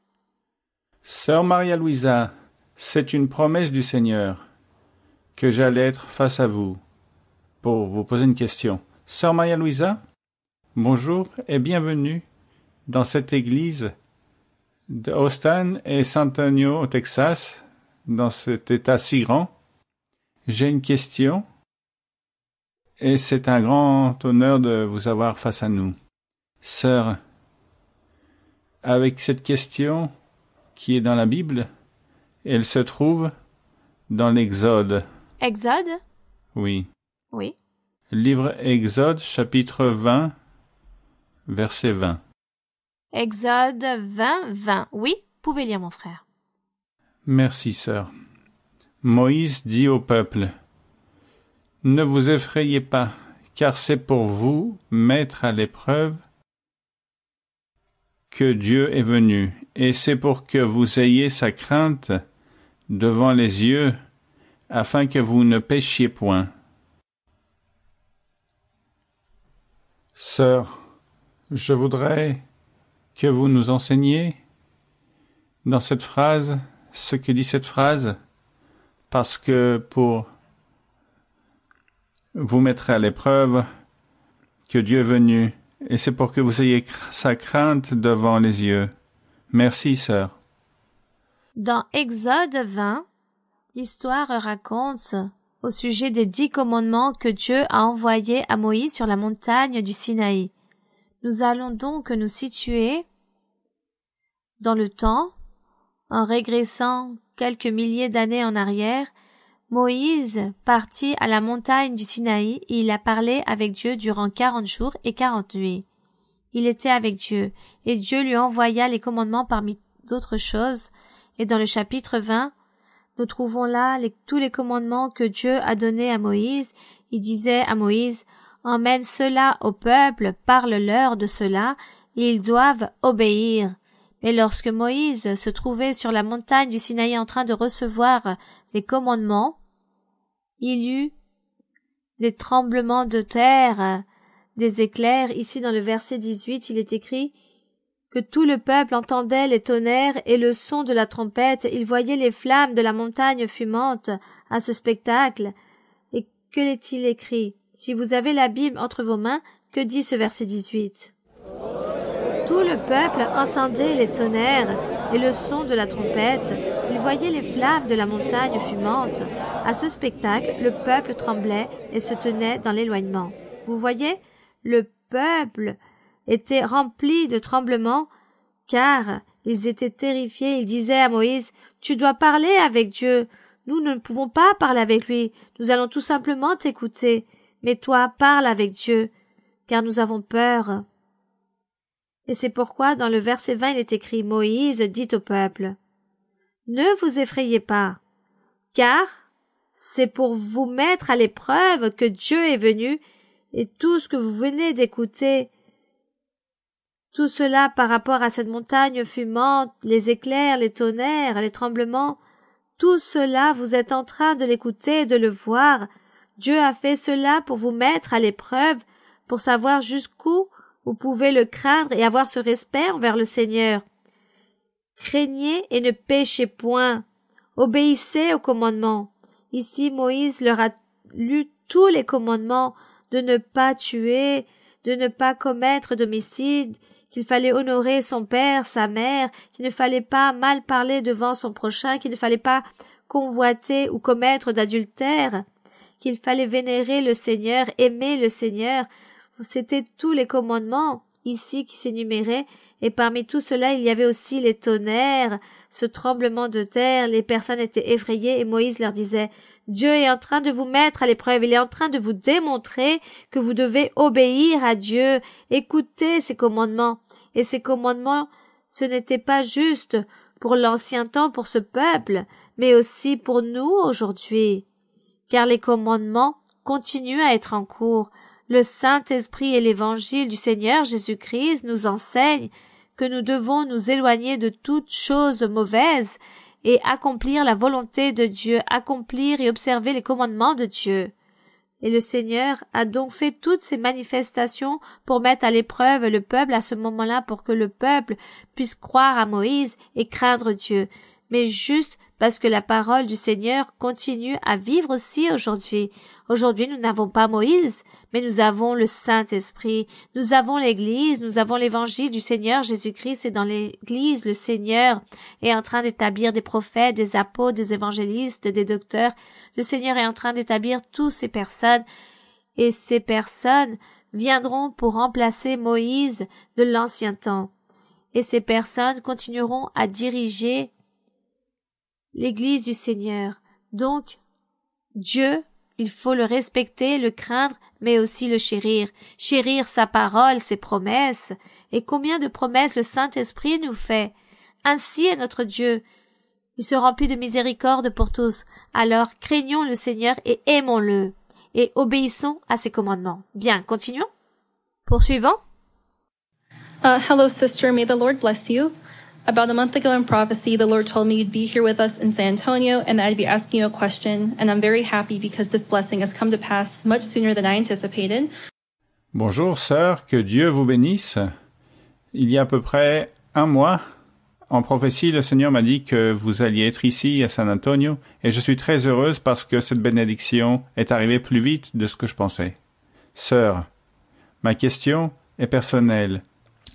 Sœur Maria-Louisa, c'est une promesse du Seigneur que j'allais être face à vous pour vous poser une question. Sœur Maria-Louisa, bonjour et bienvenue dans cette église de Austin et San Antonio au Texas, dans cet état si grand. J'ai une question et c'est un grand honneur de vous avoir face à nous. Sœur, avec cette question qui est dans la Bible, elle se trouve dans l'Exode. Exode? Oui. Oui. Livre Exode, chapitre 20, verset 20. Exode 20. Oui, pouvez lire, mon frère. Merci, sœur. Moïse dit au peuple, « Ne vous effrayez pas, car c'est pour vous mettre à l'épreuve que Dieu est venu, et c'est pour que vous ayez sa crainte devant les yeux, afin que vous ne péchiez point. Sœurs, je voudrais que vous nous enseigniez dans cette phrase ce que dit cette phrase, parce que pour vous mettre à l'épreuve, que Dieu est venu, et c'est pour que vous ayez sa crainte devant les yeux. Merci, sœur. Dans Exode 20, l'histoire raconte au sujet des 10 commandements que Dieu a envoyés à Moïse sur la montagne du Sinaï. Nous allons donc nous situer dans le temps, en régressant quelques milliers d'années en arrière. Moïse partit à la montagne du Sinaï et il a parlé avec Dieu durant 40 jours et 40 nuits. Il était avec Dieu, et Dieu lui envoya les commandements parmi d'autres choses, et dans le chapitre 20, nous trouvons là tous les commandements que Dieu a donnés à Moïse. Il disait à Moïse, « Emmène cela au peuple, parle-leur de cela, et ils doivent obéir. » Mais lorsque Moïse se trouvait sur la montagne du Sinaï en train de recevoir les commandements, il y eut des tremblements de terre, des éclairs. Ici dans le verset 18, il est écrit que tout le peuple entendait les tonnerres et le son de la trompette. Il voyait les flammes de la montagne fumante à ce spectacle. Et que est-il écrit? Si vous avez la Bible entre vos mains, que dit ce verset 18? Tout le peuple entendait les tonnerres et le son de la trompette. Il voyait les flammes de la montagne fumante. À ce spectacle, le peuple tremblait et se tenait dans l'éloignement. Vous voyez, le peuple était rempli de tremblements, car ils étaient terrifiés. Ils disaient à Moïse, « Tu dois parler avec Dieu. Nous ne pouvons pas parler avec lui. Nous allons tout simplement t'écouter. Mais toi, parle avec Dieu, car nous avons peur. » Et c'est pourquoi dans le verset 20 il est écrit, Moïse dit au peuple, « Ne vous effrayez pas, car c'est pour vous mettre à l'épreuve que Dieu est venu, et tout ce que vous venez d'écouter, tout cela par rapport à cette montagne fumante, les éclairs, les tonnerres, les tremblements, tout cela vous êtes en train de l'écouter et de le voir. Dieu a fait cela pour vous mettre à l'épreuve, pour savoir jusqu'où vous pouvez le craindre et avoir ce respect envers le Seigneur. Craignez et ne péchez point. Obéissez aux commandements. » Ici, Moïse leur a lu tous les commandements de ne pas tuer, de ne pas commettre d'homicide, qu'il fallait honorer son père, sa mère, qu'il ne fallait pas mal parler devant son prochain, qu'il ne fallait pas convoiter ou commettre d'adultère, qu'il fallait vénérer le Seigneur, aimer le Seigneur. C'était tous les commandements ici qui s'énuméraient, et parmi tout cela il y avait aussi les tonnerres, ce tremblement de terre. Les personnes étaient effrayées et Moïse leur disait, « Dieu est en train de vous mettre à l'épreuve, il est en train de vous démontrer que vous devez obéir à Dieu, écoutez ses commandements. » Et ces commandements, ce n'était pas juste pour l'ancien temps, pour ce peuple, mais aussi pour nous aujourd'hui, car les commandements continuent à être en cours. Le Saint-Esprit et l'Évangile du Seigneur Jésus-Christ nous enseignent que nous devons nous éloigner de toutes choses mauvaises et accomplir la volonté de Dieu, accomplir et observer les commandements de Dieu. Et le Seigneur a donc fait toutes ces manifestations pour mettre à l'épreuve le peuple à ce moment-là, pour que le peuple puisse croire à Moïse et craindre Dieu. Mais juste parce que la parole du Seigneur continue à vivre aussi aujourd'hui. Aujourd'hui, nous n'avons pas Moïse, mais nous avons le Saint-Esprit, nous avons l'Église, nous avons l'Évangile du Seigneur Jésus-Christ, et dans l'Église, le Seigneur est en train d'établir des prophètes, des apôtres, des évangélistes, des docteurs. Le Seigneur est en train d'établir toutes ces personnes, et ces personnes viendront pour remplacer Moïse de l'ancien temps. Et ces personnes continueront à diriger l'Église du Seigneur. Donc, Dieu, il faut le respecter, le craindre, mais aussi le chérir. Chérir sa parole, ses promesses. Et combien de promesses le Saint-Esprit nous fait. Ainsi est notre Dieu. Il se remplit de miséricorde pour tous. Alors, craignons le Seigneur et aimons-le. Et obéissons à ses commandements. Bien, continuons. Poursuivons. Hello, sister. May the Lord bless you. About a month ago in prophecy, the Lord told me you'd be here with us in San Antonio and that I'd be asking you a question, and I'm very happy because this blessing has come to pass much sooner than I anticipated. Bonjour, sœur, que Dieu vous bénisse. Il y a à peu près un mois, en prophétie, le Seigneur m'a dit que vous alliez être ici à San Antonio, et je suis très heureuse parce que cette bénédiction est arrivée plus vite de ce que je pensais. Sœur, ma question est personnelle.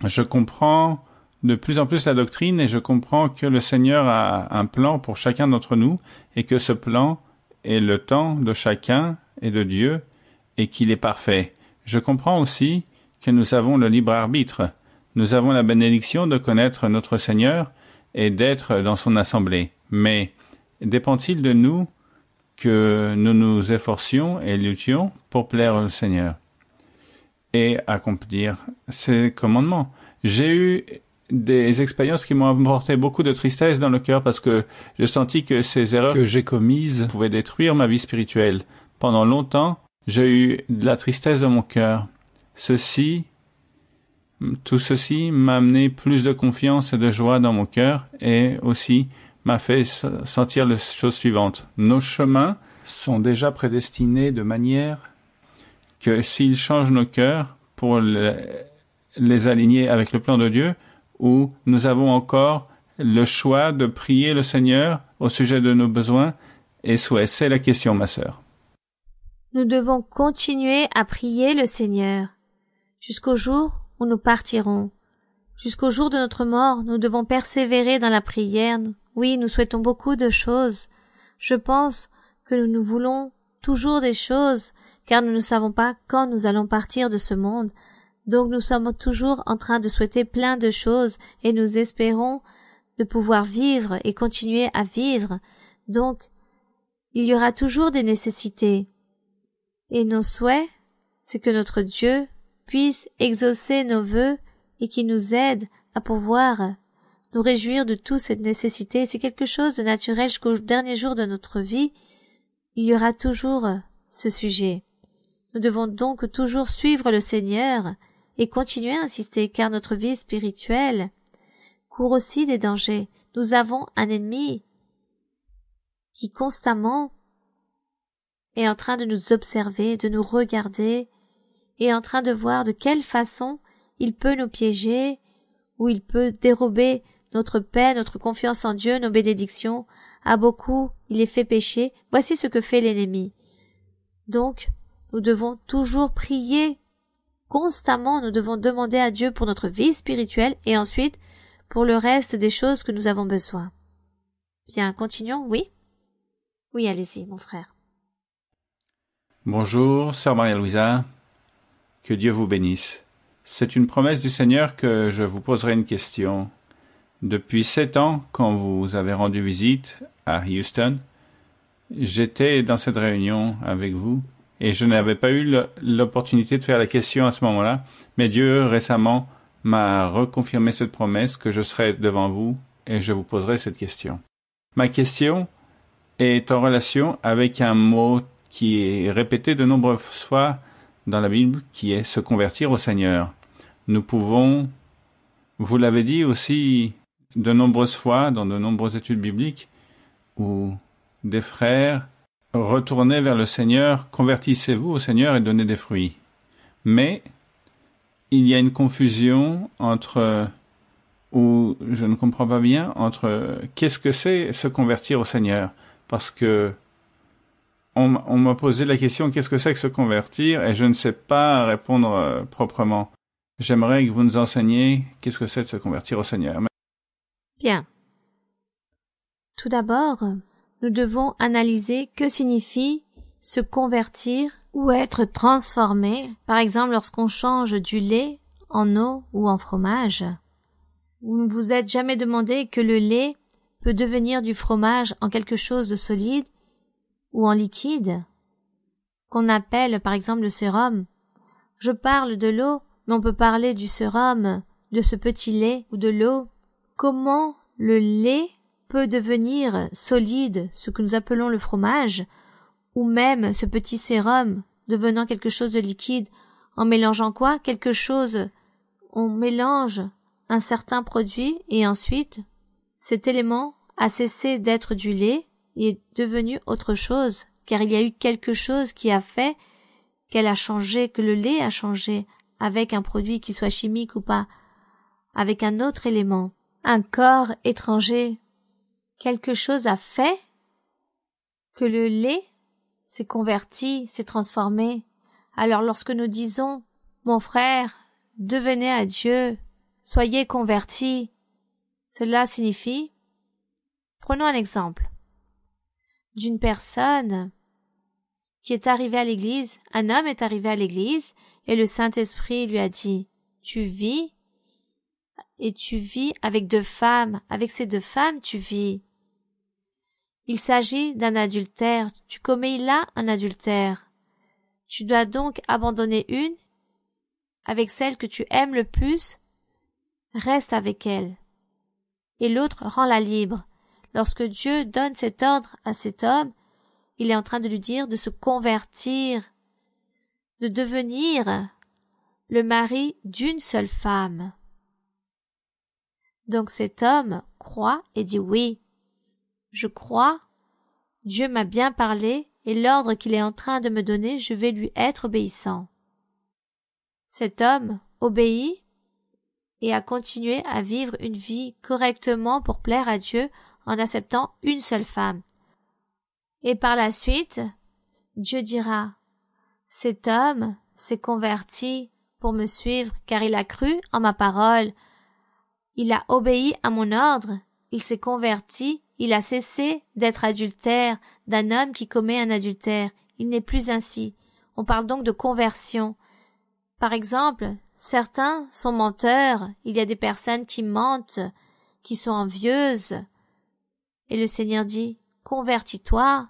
Je comprends de plus en plus la doctrine et je comprends que le Seigneur a un plan pour chacun d'entre nous et que ce plan est le temps de chacun et de Dieu et qu'il est parfait. Je comprends aussi que nous avons le libre arbitre. Nous avons la bénédiction de connaître notre Seigneur et d'être dans son assemblée. Mais dépend-il de nous que nous nous efforcions et luttions pour plaire au Seigneur et accomplir ses commandements? J'ai eu des expériences qui m'ont apporté beaucoup de tristesse dans le cœur parce que j'ai senti que ces erreurs que j'ai commises pouvaient détruire ma vie spirituelle. Pendant longtemps, j'ai eu de la tristesse dans mon cœur. Tout ceci m'a amené plus de confiance et de joie dans mon cœur et aussi m'a fait sentir la chose suivante. Nos chemins sont déjà prédestinés de manière que s'ils changent nos cœurs pour les aligner avec le plan de Dieu, où nous avons encore le choix de prier le Seigneur au sujet de nos besoins et souhaits. C'est la question, ma sœur. Nous devons continuer à prier le Seigneur jusqu'au jour où nous partirons. Jusqu'au jour de notre mort, nous devons persévérer dans la prière. Oui, nous souhaitons beaucoup de choses. Je pense que nous voulons toujours des choses, car nous ne savons pas quand nous allons partir de ce monde. Donc nous sommes toujours en train de souhaiter plein de choses et nous espérons de pouvoir vivre et continuer à vivre. Donc, il y aura toujours des nécessités. Et nos souhaits, c'est que notre Dieu puisse exaucer nos vœux et qu'il nous aide à pouvoir nous réjouir de toute cette nécessité. C'est quelque chose de naturel jusqu'au dernier jour de notre vie. Il y aura toujours ce sujet. Nous devons donc toujours suivre le Seigneur et continuer à insister, car notre vie spirituelle court aussi des dangers. Nous avons un ennemi qui constamment est en train de nous observer, de nous regarder, et en train de voir de quelle façon il peut nous piéger, ou il peut dérober notre paix, notre confiance en Dieu, nos bénédictions. À beaucoup, il les fait pécher. Voici ce que fait l'ennemi. Donc, nous devons toujours prier. Constamment, nous devons demander à Dieu pour notre vie spirituelle et ensuite pour le reste des choses que nous avons besoin. Bien, continuons, oui? Oui, allez-y, mon frère. Bonjour, sœur Maria-Louisa. Que Dieu vous bénisse. C'est une promesse du Seigneur que je vous poserai une question. Depuis 7 ans, quand vous avez rendu visite à Houston, j'étais dans cette réunion avec vous. Et je n'avais pas eu l'opportunité de faire la question à ce moment-là, mais Dieu récemment m'a reconfirmé cette promesse que je serai devant vous et je vous poserai cette question. Ma question est en relation avec un mot qui est répété de nombreuses fois dans la Bible, qui est se convertir au Seigneur. Nous pouvons, vous l'avez dit aussi de nombreuses fois dans de nombreuses études bibliques, où des frères retournez vers le Seigneur, convertissez-vous au Seigneur et donnez des fruits. Mais il y a une confusion ou je ne comprends pas bien, entre qu'est-ce que c'est se convertir au Seigneur? Parce que on m'a posé la question qu'est-ce que c'est que se convertir et je ne sais pas répondre proprement. J'aimerais que vous nous enseigniez qu'est-ce que c'est de se convertir au Seigneur. Bien. Tout d'abord, nous devons analyser que signifie se convertir ou être transformé, par exemple lorsqu'on change du lait en eau ou en fromage. Vous ne vous êtes jamais demandé que le lait peut devenir du fromage en quelque chose de solide ou en liquide, qu'on appelle par exemple le sérum. Je parle de l'eau, mais on peut parler du sérum, de ce petit lait ou de l'eau. Comment le lait peut devenir solide, ce que nous appelons le fromage, ou même ce petit sérum devenant quelque chose de liquide, en mélangeant quoi? Quelque chose on mélange un certain produit et ensuite cet élément a cessé d'être du lait et est devenu autre chose, car il y a eu quelque chose qui a fait qu'elle a changé, que le lait a changé avec un produit, qu'il soit chimique ou pas, avec un autre élément, un corps étranger. Quelque chose a fait que le lait s'est converti, s'est transformé. Alors lorsque nous disons « Mon frère, devenez à Dieu, soyez convertis », cela signifie, prenons un exemple, d'une personne qui est arrivée à l'église, un homme est arrivé à l'église et le Saint-Esprit lui a dit « Tu vis et tu vis avec 2 femmes, avec ces 2 femmes tu vis. » Il s'agit d'un adultère, tu commets là un adultère. Tu dois donc abandonner une, avec celle que tu aimes le plus, reste avec elle. Et l'autre rend-la libre. Lorsque Dieu donne cet ordre à cet homme, il est en train de lui dire de se convertir, de devenir le mari d'une seule femme. Donc cet homme croit et dit oui, je crois, Dieu m'a bien parlé et l'ordre qu'il est en train de me donner, je vais lui être obéissant. Cet homme obéit et a continué à vivre une vie correctement pour plaire à Dieu en acceptant une seule femme. Et par la suite, Dieu dira, cet homme s'est converti pour me suivre car il a cru en ma parole, il a obéi à mon ordre, il s'est converti, il a cessé d'être adultère, d'un homme qui commet un adultère, il n'est plus ainsi. On parle donc de conversion. Par exemple, certains sont menteurs, il y a des personnes qui mentent, qui sont envieuses. Et le Seigneur dit, convertis-toi.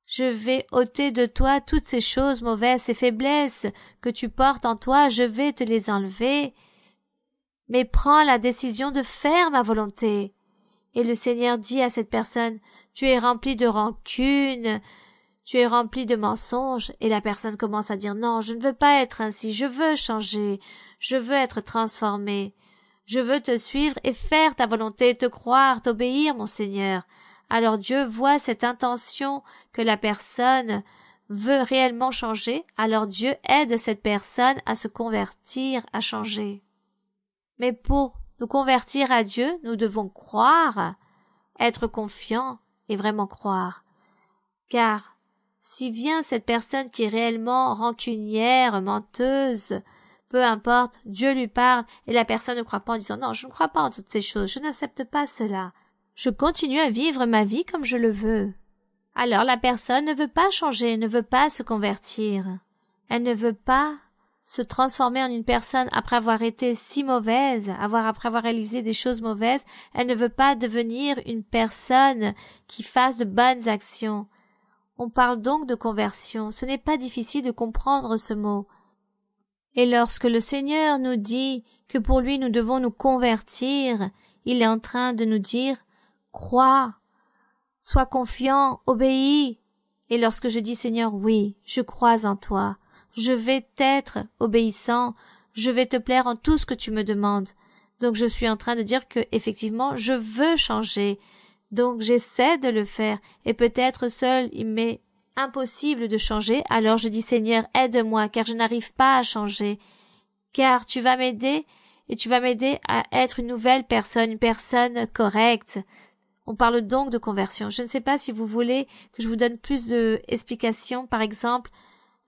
Je vais ôter de toi toutes ces choses mauvaises, ces faiblesses que tu portes en toi, je vais te les enlever. Mais prends la décision de faire ma volonté. Et le Seigneur dit à cette personne, tu es rempli de rancune, tu es rempli de mensonges, et la personne commence à dire non, je ne veux pas être ainsi, je veux changer, je veux être transformé, je veux te suivre et faire ta volonté, te croire, t'obéir, mon Seigneur. Alors Dieu voit cette intention que la personne veut réellement changer, alors Dieu aide cette personne à se convertir, à changer. Mais pour nous convertir à Dieu, nous devons croire, être confiants et vraiment croire. Car si vient cette personne qui est réellement rancunière, menteuse, peu importe, Dieu lui parle et la personne ne croit pas en disant non, je ne crois pas en toutes ces choses, je n'accepte pas cela. Je continue à vivre ma vie comme je le veux. Alors la personne ne veut pas changer, ne veut pas se convertir. Elle ne veut pas se transformer en une personne après avoir été si mauvaise, après avoir réalisé des choses mauvaises, elle ne veut pas devenir une personne qui fasse de bonnes actions. On parle donc de conversion, ce n'est pas difficile de comprendre ce mot. Et lorsque le Seigneur nous dit que pour lui nous devons nous convertir, il est en train de nous dire « Crois, sois confiant, obéis ». Et lorsque je dis « Seigneur, oui, je crois en toi », je vais t'être obéissant, je vais te plaire en tout ce que tu me demandes. Donc je suis en train de dire que effectivement je veux changer. Donc j'essaie de le faire et peut-être seul il m'est impossible de changer. Alors je dis Seigneur, aide-moi car je n'arrive pas à changer. Car tu vas m'aider et tu vas m'aider à être une nouvelle personne, une personne correcte. On parle donc de conversion. Je ne sais pas si vous voulez que je vous donne plus d'explications. Par exemple,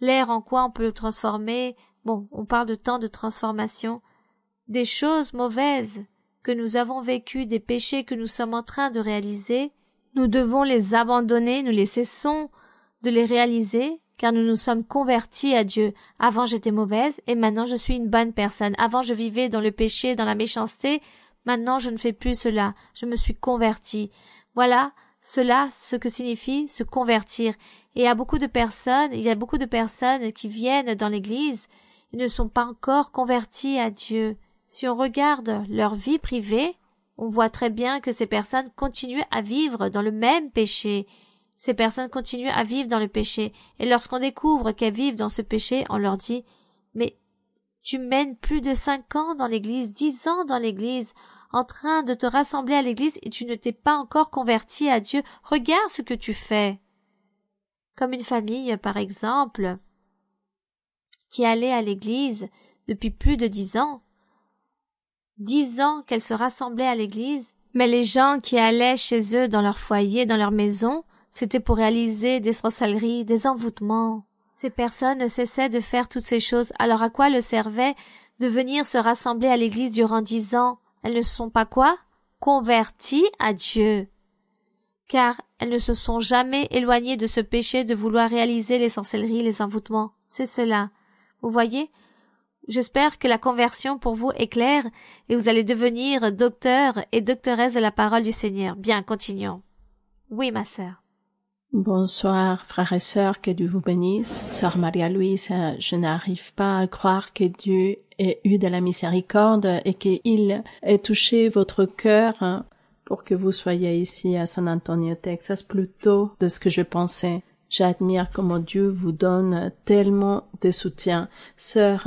l'air en quoi on peut le transformer. Bon, on parle de temps de transformation. Des choses mauvaises que nous avons vécues, des péchés que nous sommes en train de réaliser, nous devons les abandonner, nous les cessons de les réaliser, car nous nous sommes convertis à Dieu. Avant j'étais mauvaise et maintenant je suis une bonne personne. Avant je vivais dans le péché, dans la méchanceté, maintenant je ne fais plus cela. Je me suis convertie. Voilà cela, ce que signifie se convertir. Et il y a beaucoup de personnes qui viennent dans l'église et ne sont pas encore converties à Dieu. Si on regarde leur vie privée, on voit très bien que ces personnes continuent à vivre dans le même péché. Ces personnes continuent à vivre dans le péché. Et lorsqu'on découvre qu'elles vivent dans ce péché, on leur dit « Mais Tu mènes plus de 5 ans dans l'église, 10 ans dans l'église, en train de te rassembler à l'église et tu ne t'es pas encore converti à Dieu. Regarde ce que tu fais. Comme une famille, par exemple, qui allait à l'église depuis plus de 10 ans. 10 ans qu'elle se rassemblait à l'église, mais les gens qui allaient chez eux dans leur foyer, dans leur maison, c'était pour réaliser des sorcelleries, des envoûtements. Ces personnes ne cessaient de faire toutes ces choses, alors à quoi le servait de venir se rassembler à l'église durant 10 ans? Elles ne se sont pas quoi? Converties à Dieu. Car elles ne se sont jamais éloignées de ce péché de vouloir réaliser les sorcelleries, les envoûtements. C'est cela. Vous voyez? J'espère que la conversion pour vous est claire et vous allez devenir docteur et doctoresse de la parole du Seigneur. Bien, continuons. Oui, ma sœur. Bonsoir, frères et sœurs, que Dieu vous bénisse. Sœur Maria-Louise, je n'arrive pas à croire que Dieu ait eu de la miséricorde et qu'il ait touché votre cœur pour que vous soyez ici à San Antonio, Texas, plus tôt de ce que je pensais. J'admire comment Dieu vous donne tellement de soutien. Sœur,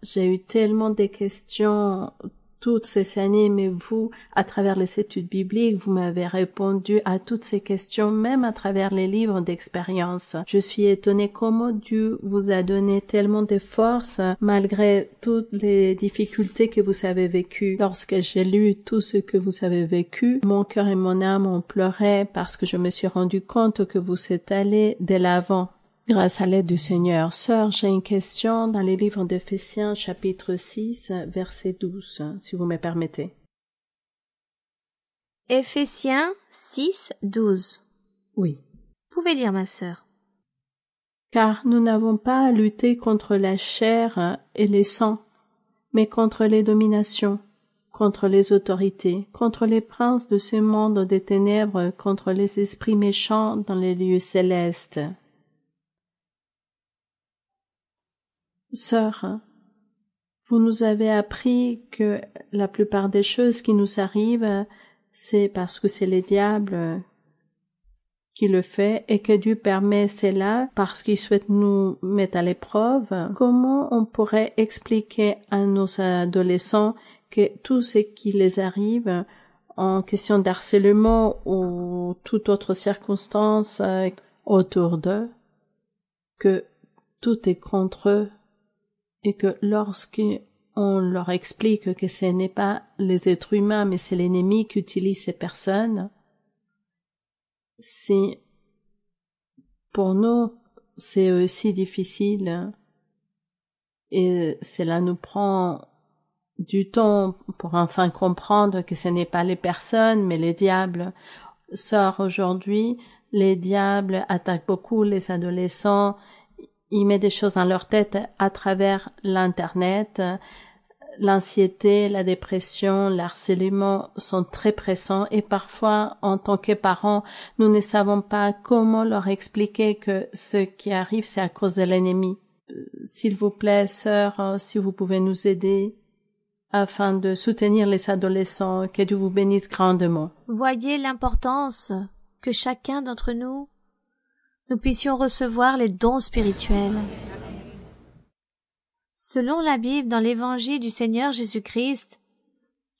j'ai eu tellement de questions toutes ces années, mais vous, à travers les études bibliques, vous m'avez répondu à toutes ces questions, même à travers les livres d'expérience. Je suis étonnée comment Dieu vous a donné tellement de force, malgré toutes les difficultés que vous avez vécues. Lorsque j'ai lu tout ce que vous avez vécu, mon cœur et mon âme ont pleuré parce que je me suis rendu compte que vous êtes allé de l'avant. Grâce à l'aide du Seigneur. Sœur, j'ai une question dans les livres d'Éphésiens, chapitre 6, verset 12, si vous me permettez. Éphésiens 6, 12. Oui. Vous pouvez lire, ma sœur. Car nous n'avons pas à lutter contre la chair et les sangs, mais contre les dominations, contre les autorités, contre les princes de ce monde des ténèbres, contre les esprits méchants dans les lieux célestes. Sœur, vous nous avez appris que la plupart des choses qui nous arrivent, c'est parce que c'est le diable qui le fait et que Dieu permet cela parce qu'il souhaite nous mettre à l'épreuve. Comment on pourrait expliquer à nos adolescents que tout ce qui les arrive en question d'harcèlement ou toute autre circonstance autour d'eux, que tout est contre eux? Et que lorsqu'on leur explique que ce n'est pas les êtres humains, mais c'est l'ennemi qui utilise ces personnes, pour nous, c'est aussi difficile. Et cela nous prend du temps pour enfin comprendre que ce n'est pas les personnes, mais le diable. Sœur, aujourd'hui, les diables attaquent beaucoup les adolescents. Il met des choses dans leur tête à travers l'Internet. L'anxiété, la dépression, l'harcèlement sont très pressants et parfois, en tant que parents, nous ne savons pas comment leur expliquer que ce qui arrive, c'est à cause de l'ennemi. S'il vous plaît, sœur, si vous pouvez nous aider afin de soutenir les adolescents, que Dieu vous bénisse grandement. Voyez l'importance que chacun d'entre nous puissions recevoir les dons spirituels. Selon la Bible, dans l'Évangile du Seigneur Jésus-Christ,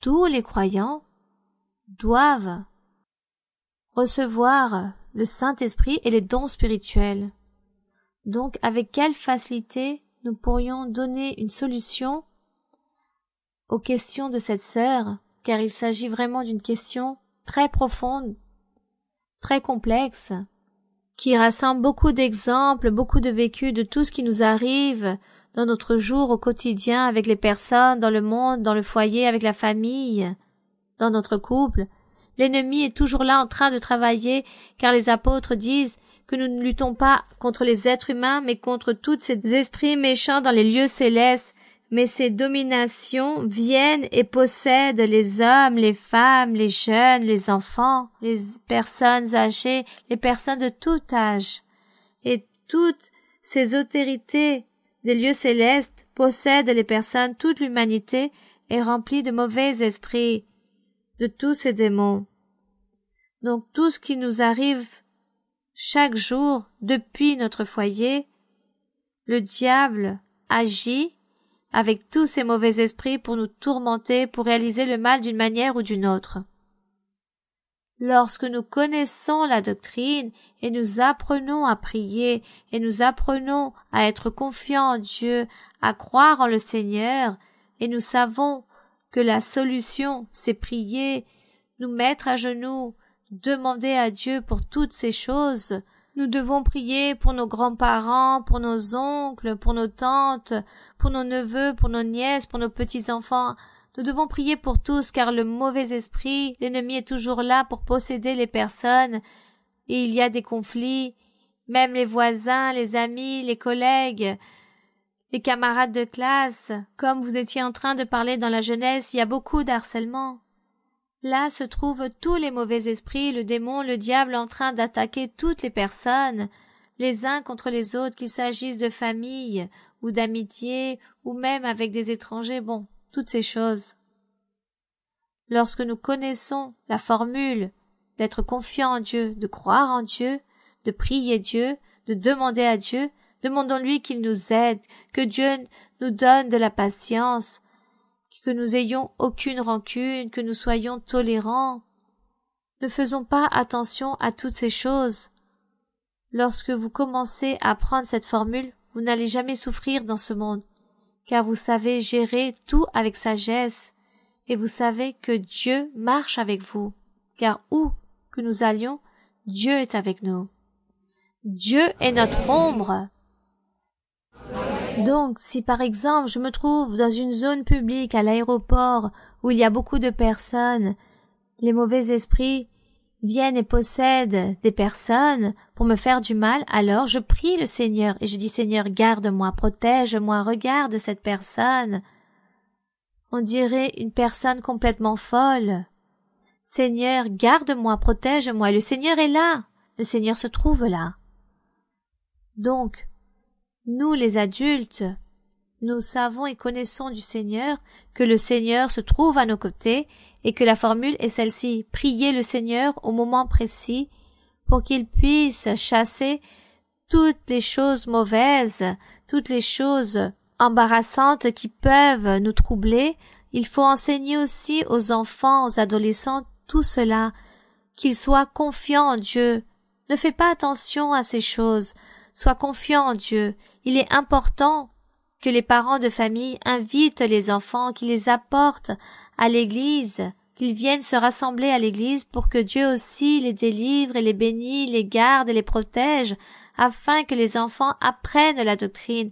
tous les croyants doivent recevoir le Saint-Esprit et les dons spirituels. Donc, avec quelle facilité nous pourrions donner une solution aux questions de cette sœur, car il s'agit vraiment d'une question très profonde, très complexe, qui rassemble beaucoup d'exemples, beaucoup de vécus de tout ce qui nous arrive dans notre jour au quotidien avec les personnes, dans le monde, dans le foyer, avec la famille, dans notre couple. L'ennemi est toujours là en train de travailler, car les apôtres disent que nous ne luttons pas contre les êtres humains, mais contre tous ces esprits méchants dans les lieux célestes. Mais ces dominations viennent et possèdent les hommes, les femmes, les jeunes, les enfants, les personnes âgées, les personnes de tout âge. Et toutes ces autorités des lieux célestes possèdent les personnes, toute l'humanité est remplie de mauvais esprits, de tous ces démons. Donc tout ce qui nous arrive chaque jour depuis notre foyer, le diable agit avec tous ces mauvais esprits pour nous tourmenter, pour réaliser le mal d'une manière ou d'une autre. Lorsque nous connaissons la doctrine et nous apprenons à prier et nous apprenons à être confiants en Dieu, à croire en le Seigneur, et nous savons que la solution, c'est prier, nous mettre à genoux, demander à Dieu pour toutes ces choses. Nous devons prier pour nos grands-parents, pour nos oncles, pour nos tantes, pour nos neveux, pour nos nièces, pour nos petits-enfants. Nous devons prier pour tous, car le mauvais esprit, l'ennemi est toujours là pour posséder les personnes, et il y a des conflits, même les voisins, les amis, les collègues, les camarades de classe. Comme vous étiez en train de parler dans la jeunesse, il y a beaucoup d'harcèlement. Là se trouvent tous les mauvais esprits, le démon, le diable en train d'attaquer toutes les personnes, les uns contre les autres, qu'il s'agisse de famille, ou d'amitié, ou même avec des étrangers, bon, toutes ces choses. Lorsque nous connaissons la formule d'être confiant en Dieu, de croire en Dieu, de prier Dieu, de demander à Dieu, demandons-lui qu'il nous aide, que Dieu nous donne de la patience, que nous ayons aucune rancune, que nous soyons tolérants. Ne faisons pas attention à toutes ces choses. Lorsque vous commencez à apprendre cette formule, vous n'allez jamais souffrir dans ce monde, car vous savez gérer tout avec sagesse, et vous savez que Dieu marche avec vous, car où que nous allions, Dieu est avec nous. Dieu est notre ombre. Donc, si par exemple je me trouve dans une zone publique à l'aéroport où il y a beaucoup de personnes, les mauvais esprits viennent et possèdent des personnes pour me faire du mal, alors je prie le Seigneur et je dis Seigneur, garde-moi, protège-moi, regarde cette personne. On dirait une personne complètement folle. Seigneur, garde-moi, protège-moi. Et le Seigneur est là. Le Seigneur se trouve là. Donc, nous les adultes, nous savons et connaissons du Seigneur que le Seigneur se trouve à nos côtés et que la formule est celle-ci, prier le Seigneur au moment précis pour qu'il puisse chasser toutes les choses mauvaises, toutes les choses embarrassantes qui peuvent nous troubler. Il faut enseigner aussi aux enfants, aux adolescents, tout cela, qu'ils soient confiants en Dieu. Ne fais pas attention à ces choses, sois confiant en Dieu. Il est important que les parents de famille invitent les enfants, qu'ils les apportent à l'église, qu'ils viennent se rassembler à l'église pour que Dieu aussi les délivre et les bénisse, les garde et les protège, afin que les enfants apprennent la doctrine.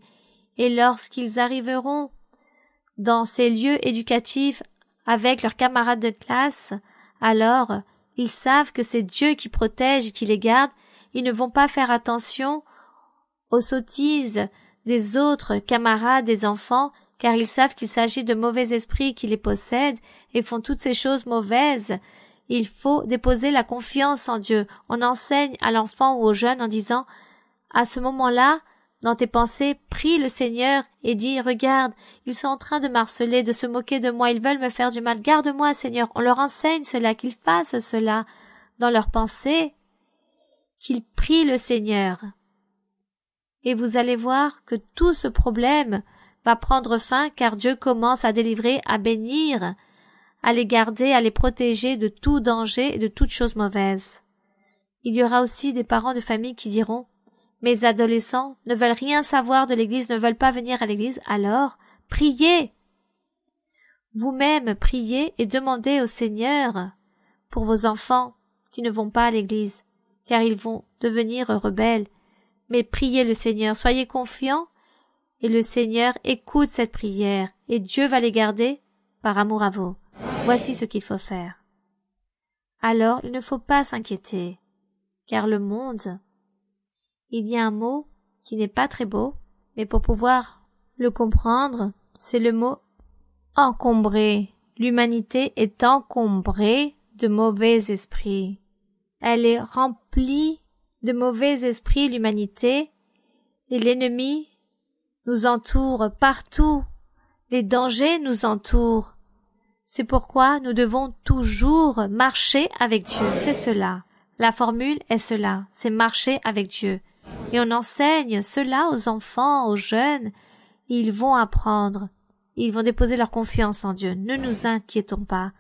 Et lorsqu'ils arriveront dans ces lieux éducatifs avec leurs camarades de classe, alors ils savent que c'est Dieu qui protège et qui les garde. Ils ne vont pas faire attention aux sottises des autres camarades des enfants, car ils savent qu'il s'agit de mauvais esprits qui les possèdent et font toutes ces choses mauvaises. Il faut déposer la confiance en Dieu. On enseigne à l'enfant ou au jeune en disant, à ce moment-là, dans tes pensées, prie le Seigneur et dis, regarde, ils sont en train de m'harceler, de se moquer de moi, ils veulent me faire du mal, garde-moi, Seigneur. On leur enseigne cela, qu'ils fassent cela dans leurs pensées, qu'ils prient le Seigneur. Et vous allez voir que tout ce problème va prendre fin, car Dieu commence à délivrer, à bénir, à les garder, à les protéger de tout danger et de toute chose mauvaise. Il y aura aussi des parents de famille qui diront, mes adolescents ne veulent rien savoir de l'Église, ne veulent pas venir à l'Église, alors priez. Vous-même priez et demandez au Seigneur pour vos enfants qui ne vont pas à l'Église, car ils vont devenir rebelles. Mais priez le Seigneur, soyez confiants, et le Seigneur écoute cette prière, et Dieu va les garder par amour à vous. Voici ce qu'il faut faire. Alors il ne faut pas s'inquiéter, car le monde, il y a un mot qui n'est pas très beau, mais pour pouvoir le comprendre, c'est le mot encombré. L'humanité est encombrée de mauvais esprits. Elle est remplie de mauvais esprits, l'humanité, et l'ennemi nous entoure partout. Les dangers nous entourent. C'est pourquoi nous devons toujours marcher avec Dieu. C'est cela. La formule est cela. C'est marcher avec Dieu. Et on enseigne cela aux enfants, aux jeunes. Ils vont apprendre. Ils vont déposer leur confiance en Dieu. Ne nous inquiétons pas.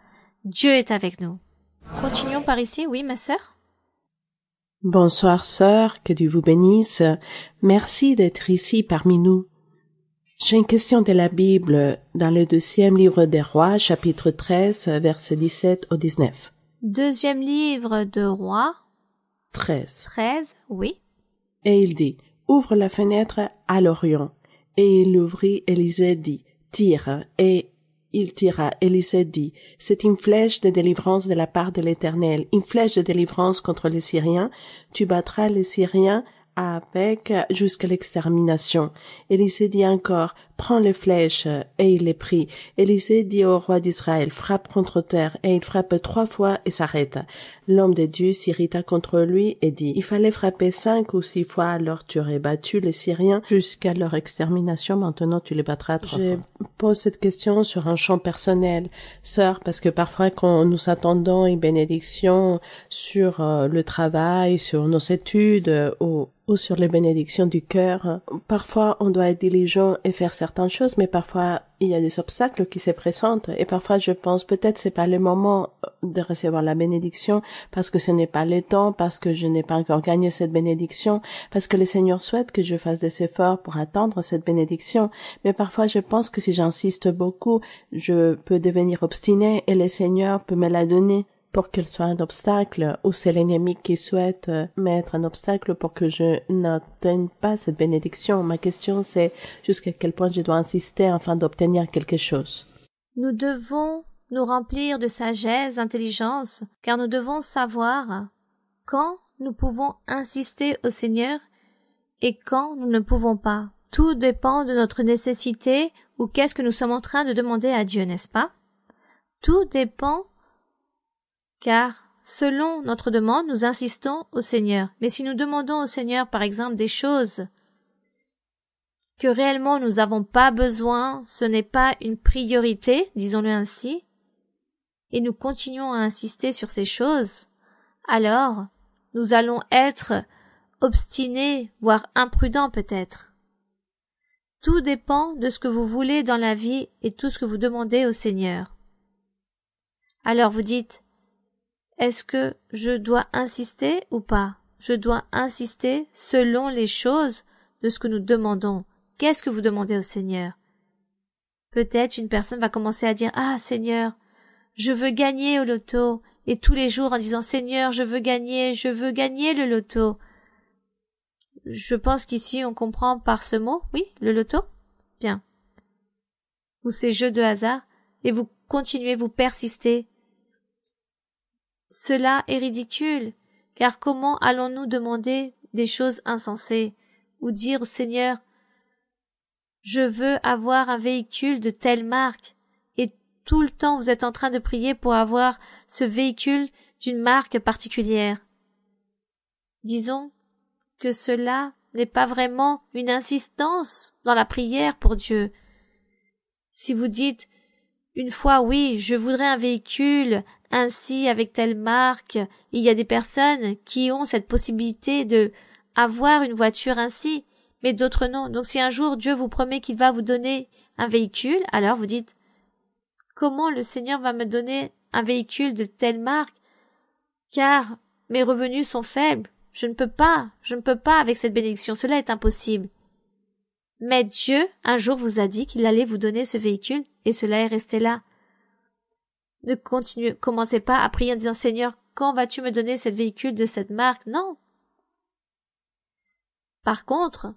Dieu est avec nous. Continuons par ici, oui, ma sœur? Bonsoir sœur, que Dieu vous bénisse. Merci d'être ici parmi nous. J'ai une question de la Bible dans le 2e livre des Rois, chapitre 13, versets 17 au 19. 2e livre de Rois. 13. Oui. Et il dit, ouvre la fenêtre à l'Orient. Et il l'ouvrit, Élisée dit, tire. Et il tira, Élisée dit, c'est une flèche de délivrance de la part de l'Éternel, une flèche de délivrance contre les Syriens. Tu battras les Syriens avec jusqu'à l'extermination. Élisée dit encore, prends les flèches, et il les prit. Élisée dit au roi d'Israël, frappe contre terre, et il frappe 3 fois et s'arrête. L'homme de Dieu s'irrita contre lui et dit, il fallait frapper 5 ou 6 fois, alors tu aurais battu les Syriens jusqu'à leur extermination, maintenant tu les battras 3 fois. Je pose cette question sur un champ personnel, sœur, parce que parfois quand nous attendons une bénédiction sur le travail, sur nos études, ou sur les bénédictions du cœur. Parfois, on doit être diligent et faire certaines choses, mais parfois, il y a des obstacles qui se présentent. Et parfois, je pense, peut-être c'est pas le moment de recevoir la bénédiction, parce que ce n'est pas le temps, parce que je n'ai pas encore gagné cette bénédiction, parce que le Seigneur souhaite que je fasse des efforts pour attendre cette bénédiction. Mais parfois, je pense que si j'insiste beaucoup, je peux devenir obstiné et le Seigneur peut me la donner pour qu'elle soit un obstacle, ou c'est l'ennemi qui souhaite mettre un obstacle pour que je n'atteigne pas cette bénédiction. Ma question c'est jusqu'à quel point je dois insister afin d'obtenir quelque chose. Nous devons nous remplir de sagesse, d'intelligence, car nous devons savoir quand nous pouvons insister au Seigneur et quand nous ne pouvons pas. Tout dépend de notre nécessité ou qu'est-ce que nous sommes en train de demander à Dieu, n'est-ce pas? Tout dépend, car selon notre demande, nous insistons au Seigneur. Mais si nous demandons au Seigneur, par exemple, des choses que réellement nous n'avons pas besoin, ce n'est pas une priorité, disons-le ainsi, et nous continuons à insister sur ces choses, alors nous allons être obstinés, voire imprudents peut-être. Tout dépend de ce que vous voulez dans la vie et tout ce que vous demandez au Seigneur. Alors vous dites, est-ce que je dois insister ou pas? Je dois insister selon les choses de ce que nous demandons. Qu'est-ce que vous demandez au Seigneur? Peut-être une personne va commencer à dire, ah Seigneur, je veux gagner au loto, et tous les jours en disant, Seigneur, je veux gagner le loto. Je pense qu'ici on comprend par ce mot, oui, le loto? Bien. Ou ces jeux de hasard, et vous continuez, vous persistez. Cela est ridicule, car comment allons-nous demander des choses insensées, ou dire au Seigneur, je veux avoir un véhicule de telle marque, et tout le temps vous êtes en train de prier pour avoir ce véhicule d'une marque particulière. Disons que cela n'est pas vraiment une insistance dans la prière pour Dieu. Si vous dites une fois oui, je voudrais un véhicule ainsi avec telle marque, il y a des personnes qui ont cette possibilité de avoir une voiture ainsi, mais d'autres non. Donc si un jour Dieu vous promet qu'il va vous donner un véhicule, alors vous dites, comment le Seigneur va me donner un véhicule de telle marque? Car mes revenus sont faibles. Je ne peux pas avec cette bénédiction, cela est impossible. Mais Dieu, un jour vous a dit qu'il allait vous donner ce véhicule, et cela est resté là. Ne commencez pas à prier en disant, Seigneur, quand vas-tu me donner ce véhicule de cette marque? Non. Par contre,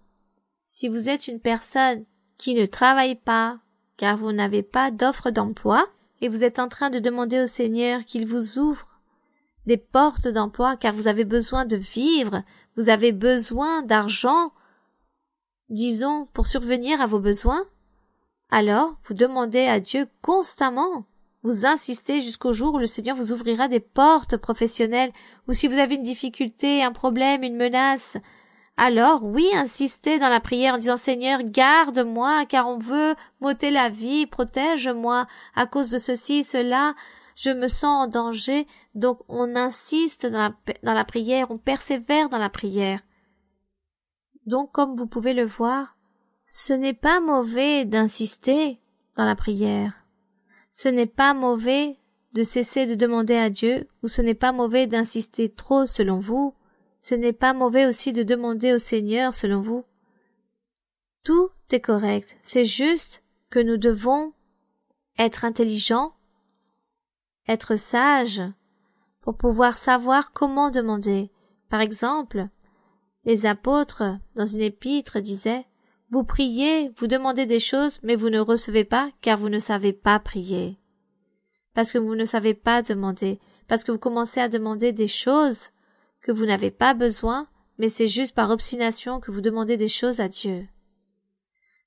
si vous êtes une personne qui ne travaille pas, car vous n'avez pas d'offre d'emploi, et vous êtes en train de demander au Seigneur qu'il vous ouvre des portes d'emploi, car vous avez besoin de vivre, vous avez besoin d'argent, disons, pour survenir à vos besoins, alors vous demandez à Dieu constamment. Vous insistez jusqu'au jour où le Seigneur vous ouvrira des portes professionnelles, ou si vous avez une difficulté, un problème, une menace, alors oui, insistez dans la prière en disant, Seigneur, garde-moi, car on veut m'ôter la vie, protège-moi, à cause de ceci, cela, je me sens en danger, donc on insiste dans la prière, on persévère dans la prière. Donc, comme vous pouvez le voir, ce n'est pas mauvais d'insister, dans la prière. Ce n'est pas mauvais de cesser de demander à Dieu, ou ce n'est pas mauvais d'insister trop selon vous. Ce n'est pas mauvais aussi de demander au Seigneur selon vous. Tout est correct. C'est juste que nous devons être intelligents, être sages, pour pouvoir savoir comment demander. Par exemple, les apôtres, dans une épître, disaient « Vous priez, vous demandez des choses, mais vous ne recevez pas, car vous ne savez pas prier. » Parce que vous ne savez pas demander, parce que vous commencez à demander des choses que vous n'avez pas besoin, mais c'est juste par obstination que vous demandez des choses à Dieu.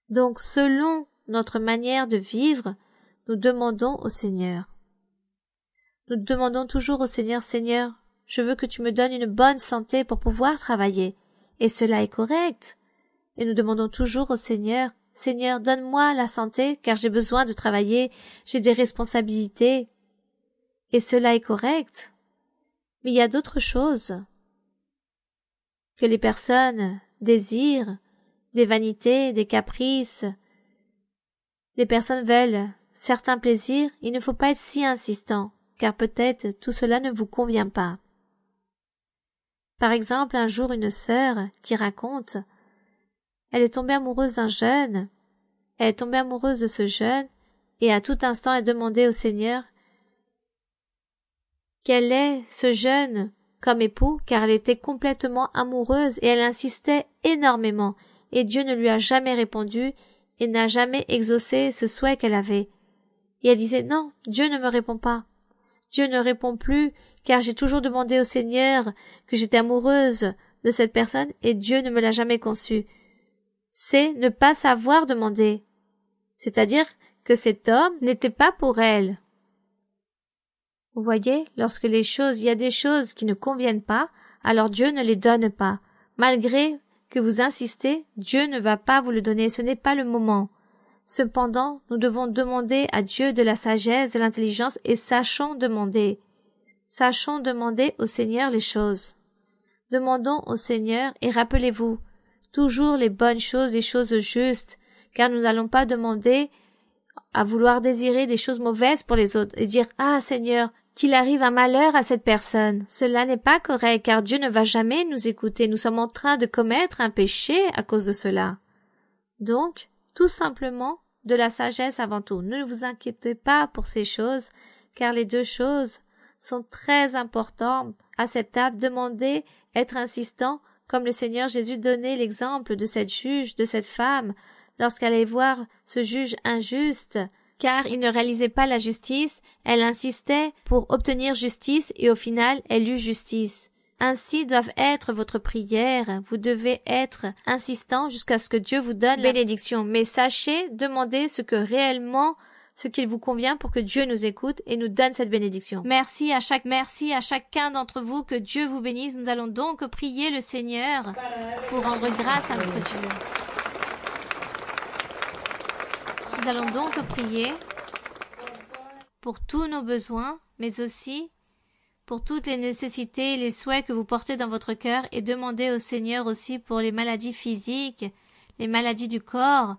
Donc, selon notre manière de vivre, nous demandons au Seigneur. Nous demandons toujours au Seigneur, « Seigneur, je veux que tu me donnes une bonne santé pour pouvoir travailler. » Et cela est correct. Et nous demandons toujours au Seigneur, « Seigneur, donne-moi la santé, car j'ai besoin de travailler, j'ai des responsabilités. » Et cela est correct. Mais il y a d'autres choses que les personnes désirent, des vanités, des caprices. Les personnes veulent certains plaisirs, il ne faut pas être si insistant, car peut-être tout cela ne vous convient pas. Par exemple, un jour, une sœur qui raconte, elle est tombée amoureuse d'un jeune, elle est tombée amoureuse de ce jeune, et à tout instant elle demandait au Seigneur quel est ce jeune comme époux, car elle était complètement amoureuse et elle insistait énormément, et Dieu ne lui a jamais répondu et n'a jamais exaucé ce souhait qu'elle avait. Et elle disait, non, Dieu ne me répond pas. Dieu ne répond plus, car j'ai toujours demandé au Seigneur que j'étais amoureuse de cette personne et Dieu ne me l'a jamais conçu. C'est ne pas savoir demander. C'est-à-dire que cet homme n'était pas pour elle. Vous voyez, lorsque il y a des choses qui ne conviennent pas, alors Dieu ne les donne pas. Malgré que vous insistez, Dieu ne va pas vous le donner, ce n'est pas le moment. Cependant, nous devons demander à Dieu de la sagesse, de l'intelligence et sachons demander. Sachons demander au Seigneur les choses. Demandons au Seigneur et rappelez-vous, toujours les bonnes choses, les choses justes, car nous n'allons pas demander à vouloir désirer des choses mauvaises pour les autres et dire « Ah Seigneur, qu'il arrive un malheur à cette personne. » Cela n'est pas correct, car Dieu ne va jamais nous écouter. Nous sommes en train de commettre un péché à cause de cela. Donc, tout simplement, de la sagesse avant tout. Ne vous inquiétez pas pour ces choses, car les deux choses sont très importantes, acceptables. Demandez, être insistant, comme le Seigneur Jésus donnait l'exemple de cette juge, de cette femme, lorsqu'elle allait voir ce juge injuste, car il ne réalisait pas la justice, elle insistait pour obtenir justice et au final elle eut justice. Ainsi doivent être votre prière, vous devez être insistant jusqu'à ce que Dieu vous donne la bénédiction, mais sachez demander ce qu'il vous convient pour que Dieu nous écoute et nous donne cette bénédiction. Merci à chacun d'entre vous, que Dieu vous bénisse. Nous allons donc prier le Seigneur pour rendre grâce à notre Dieu. Nous allons donc prier pour tous nos besoins, mais aussi pour toutes les nécessités et les souhaits que vous portez dans votre cœur et demander au Seigneur aussi pour les maladies physiques, les maladies du corps.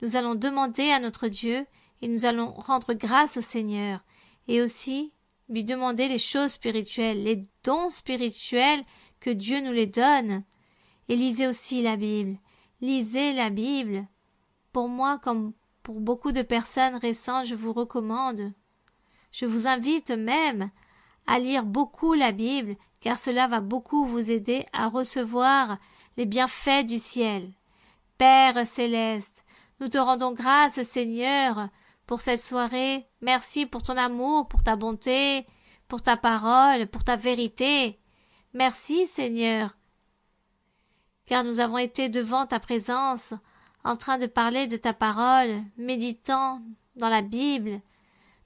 Nous allons demander à notre Dieu et nous allons rendre grâce au Seigneur et aussi lui demander les choses spirituelles, les dons spirituels que Dieu nous les donne. Et lisez aussi la Bible. Lisez la Bible. Pour moi, comme pour beaucoup de personnes récentes, je vous recommande. Je vous invite même à lire beaucoup la Bible, car cela va beaucoup vous aider à recevoir les bienfaits du ciel. Père céleste, nous te rendons grâce, Seigneur, pour cette soirée. Merci pour ton amour, pour ta bonté, pour ta parole, pour ta vérité. Merci, Seigneur, car nous avons été devant ta présence, en train de parler de ta parole, méditant dans la Bible.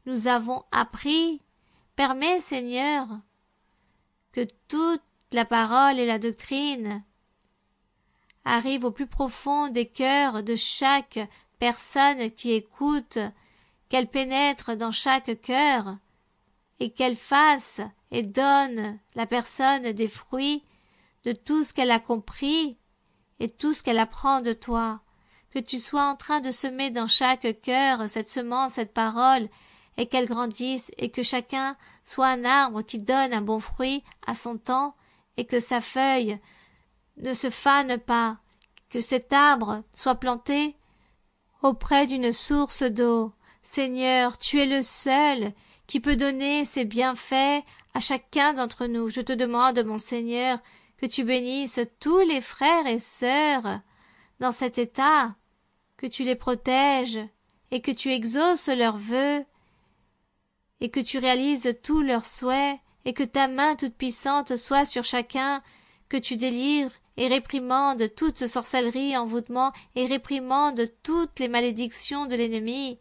Nous avons appris. Permets, Seigneur, que toute la parole et la doctrine arrivent au plus profond des cœurs de chaque personne qui écoute, qu'elle pénètre dans chaque cœur et qu'elle fasse et donne la personne des fruits de tout ce qu'elle a compris et tout ce qu'elle apprend de toi. que tu sois en train de semer dans chaque cœur cette semence, cette parole, et qu'elle grandisse, et que chacun soit un arbre qui donne un bon fruit à son temps, et que sa feuille ne se fane pas, que cet arbre soit planté auprès d'une source d'eau. Seigneur, tu es le seul qui peut donner ses bienfaits à chacun d'entre nous. Je te demande, mon Seigneur, que tu bénisses tous les frères et sœurs dans cet état, que tu les protèges et que tu exauces leurs vœux et que tu réalises tous leurs souhaits et que ta main toute puissante soit sur chacun, que tu délivres et réprimandes toute sorcellerie, envoûtement et réprimandes toutes les malédictions de l'ennemi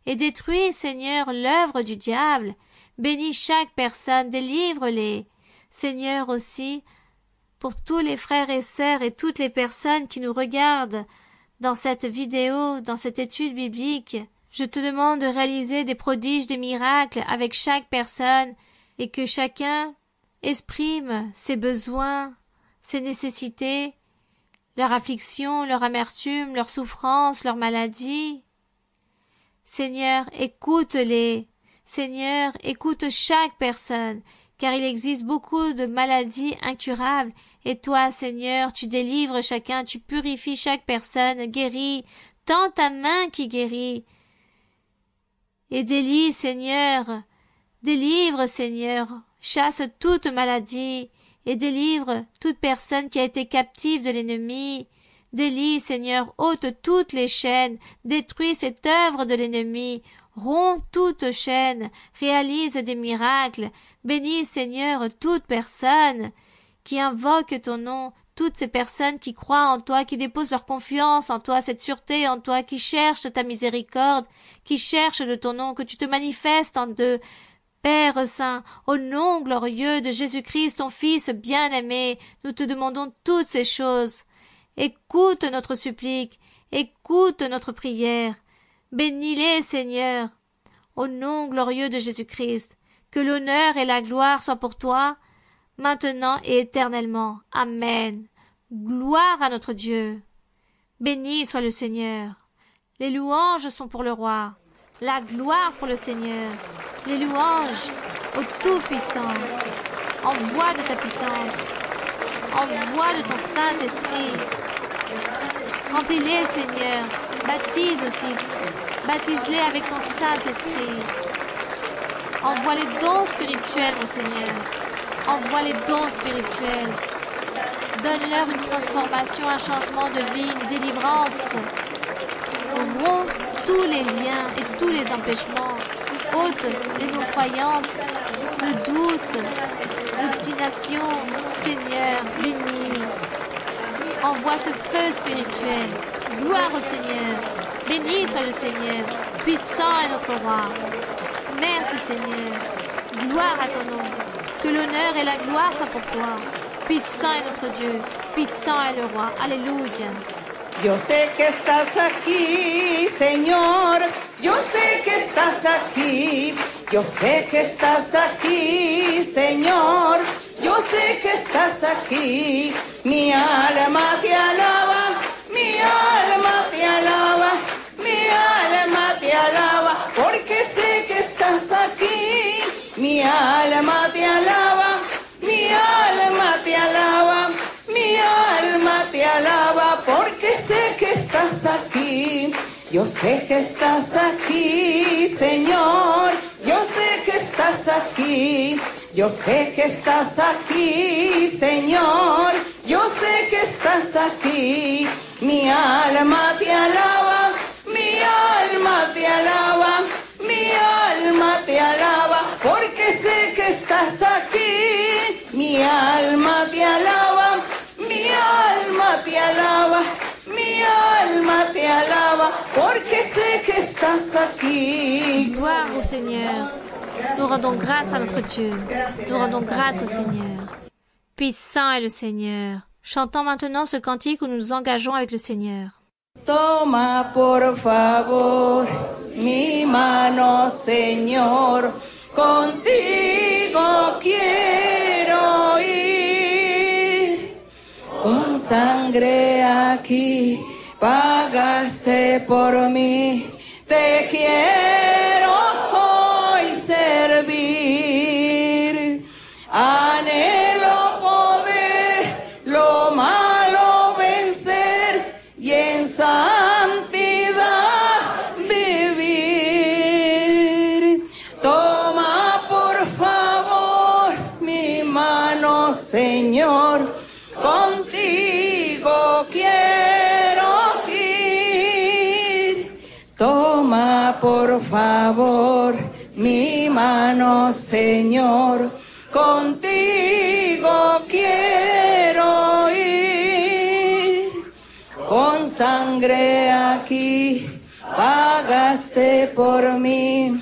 et détruis, Seigneur, l'œuvre du diable. Bénis chaque personne, délivre-les. Seigneur aussi, pour tous les frères et sœurs et toutes les personnes qui nous regardent dans cette vidéo, dans cette étude biblique, je te demande de réaliser des prodiges, des miracles avec chaque personne et que chacun exprime ses besoins, ses nécessités, leur affliction, leur amertume, leur souffrance, leur maladie. Seigneur, écoute-les. Seigneur, écoute chaque personne, car il existe beaucoup de maladies incurables, et toi, Seigneur, tu délivres chacun, tu purifies chaque personne, guéris, tends ta main qui guérit. Et délie, Seigneur, délivre, Seigneur, chasse toute maladie, et délivre toute personne qui a été captive de l'ennemi. Délie, Seigneur, ôte toutes les chaînes, détruis cette œuvre de l'ennemi, romps toute chaîne, réalise des miracles, bénis, Seigneur, toute personne qui invoque ton nom, toutes ces personnes qui croient en toi, qui déposent leur confiance en toi, cette sûreté en toi, qui cherchent ta miséricorde, qui cherchent de ton nom, que tu te manifestes en eux. Père Saint, au nom glorieux de Jésus-Christ, ton Fils bien-aimé, nous te demandons toutes ces choses. Écoute notre supplique, écoute notre prière. Bénis-les, Seigneur, au nom glorieux de Jésus-Christ. Que l'honneur et la gloire soient pour toi, maintenant et éternellement. Amen. Gloire à notre Dieu. Béni soit le Seigneur. Les louanges sont pour le roi. La gloire pour le Seigneur. Les louanges au Tout-Puissant. Envoie de ta puissance. Envoie de ton Saint-Esprit. Remplis-les, Seigneur. Baptise aussi. Baptise-les avec ton Saint-Esprit. Envoie les dons spirituels, mon Seigneur. Envoie les dons spirituels. Donne-leur une transformation, un changement de vie, une délivrance. Romps tous les liens et tous les empêchements. Ôte les non-croyances, le doute, l'obstination. Seigneur, bénis. Envoie ce feu spirituel. Gloire au Seigneur. Béni soit le Seigneur. Puissant est notre roi. Merci Seigneur. Gloire à ton nom. Que l'honneur et la gloire soient pour toi. Puissant est notre Dieu. Puissant est le roi. Alléluia. Yo sé que estás aquí, Señor. Yo sé que estás aquí. Yo sé que estás aquí, Señor. Yo sé que estás aquí. Mi alma te alaba. Mi alma te alaba. Mi alma te alaba. Porque sé que estás aquí. Mi alma te alaba. Mi alma te alaba. Mi alma te alaba porque sé que estás aquí. Yo sé que estás aquí, Señor. Yo sé que estás aquí. Yo sé que estás aquí, Señor. Yo sé que estás aquí. Mi alma te alaba. Mi alma te alaba. Mi alma te alaba porque sé que estás aquí. Mi alma te alaba. Mi alma te alaba, mi alma te alaba, porque sé que estás aquí. Gloire au Seigneur. Nous rendons grâce à notre Dieu. Nous rendons grâce au Seigneur. Puissant est le Seigneur. Chantons maintenant ce cantique où nous nous engageons avec le Seigneur. Toma por favor mi mano, Señor, contigo quiero ir. Con sangre aquí paga pagaste por mí. Te quiero hoy servir. Anhelo poder lo malo vencer y en santidad vivir. Toma por favor mi mano, Señor, contigo quiero ir. Toma por favor mi mano, Señor, contigo quiero ir. Con sangre aquí pagaste por mí.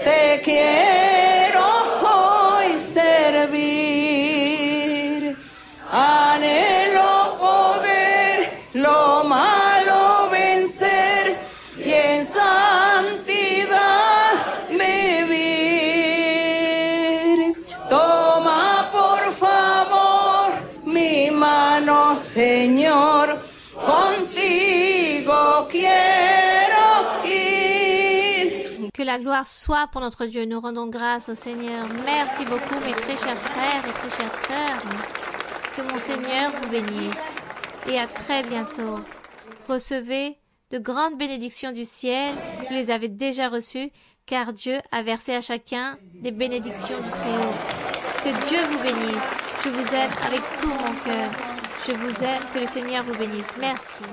Te quiero hoy servir. Anhelo poder lo malo vencer y en santidad vivir. Toma por favor mi mano, Señor, contigo quiero ir. Que la gloire soit pour notre Dieu. Nous rendons grâce au Seigneur. Merci beaucoup, mes très chers frères et très chères sœurs. Que mon Seigneur vous bénisse. Et à très bientôt. Recevez de grandes bénédictions du ciel. Vous les avez déjà reçues, car Dieu a versé à chacun des bénédictions du Très-Haut. Que Dieu vous bénisse. Je vous aime avec tout mon cœur. Je vous aime. Que le Seigneur vous bénisse. Merci.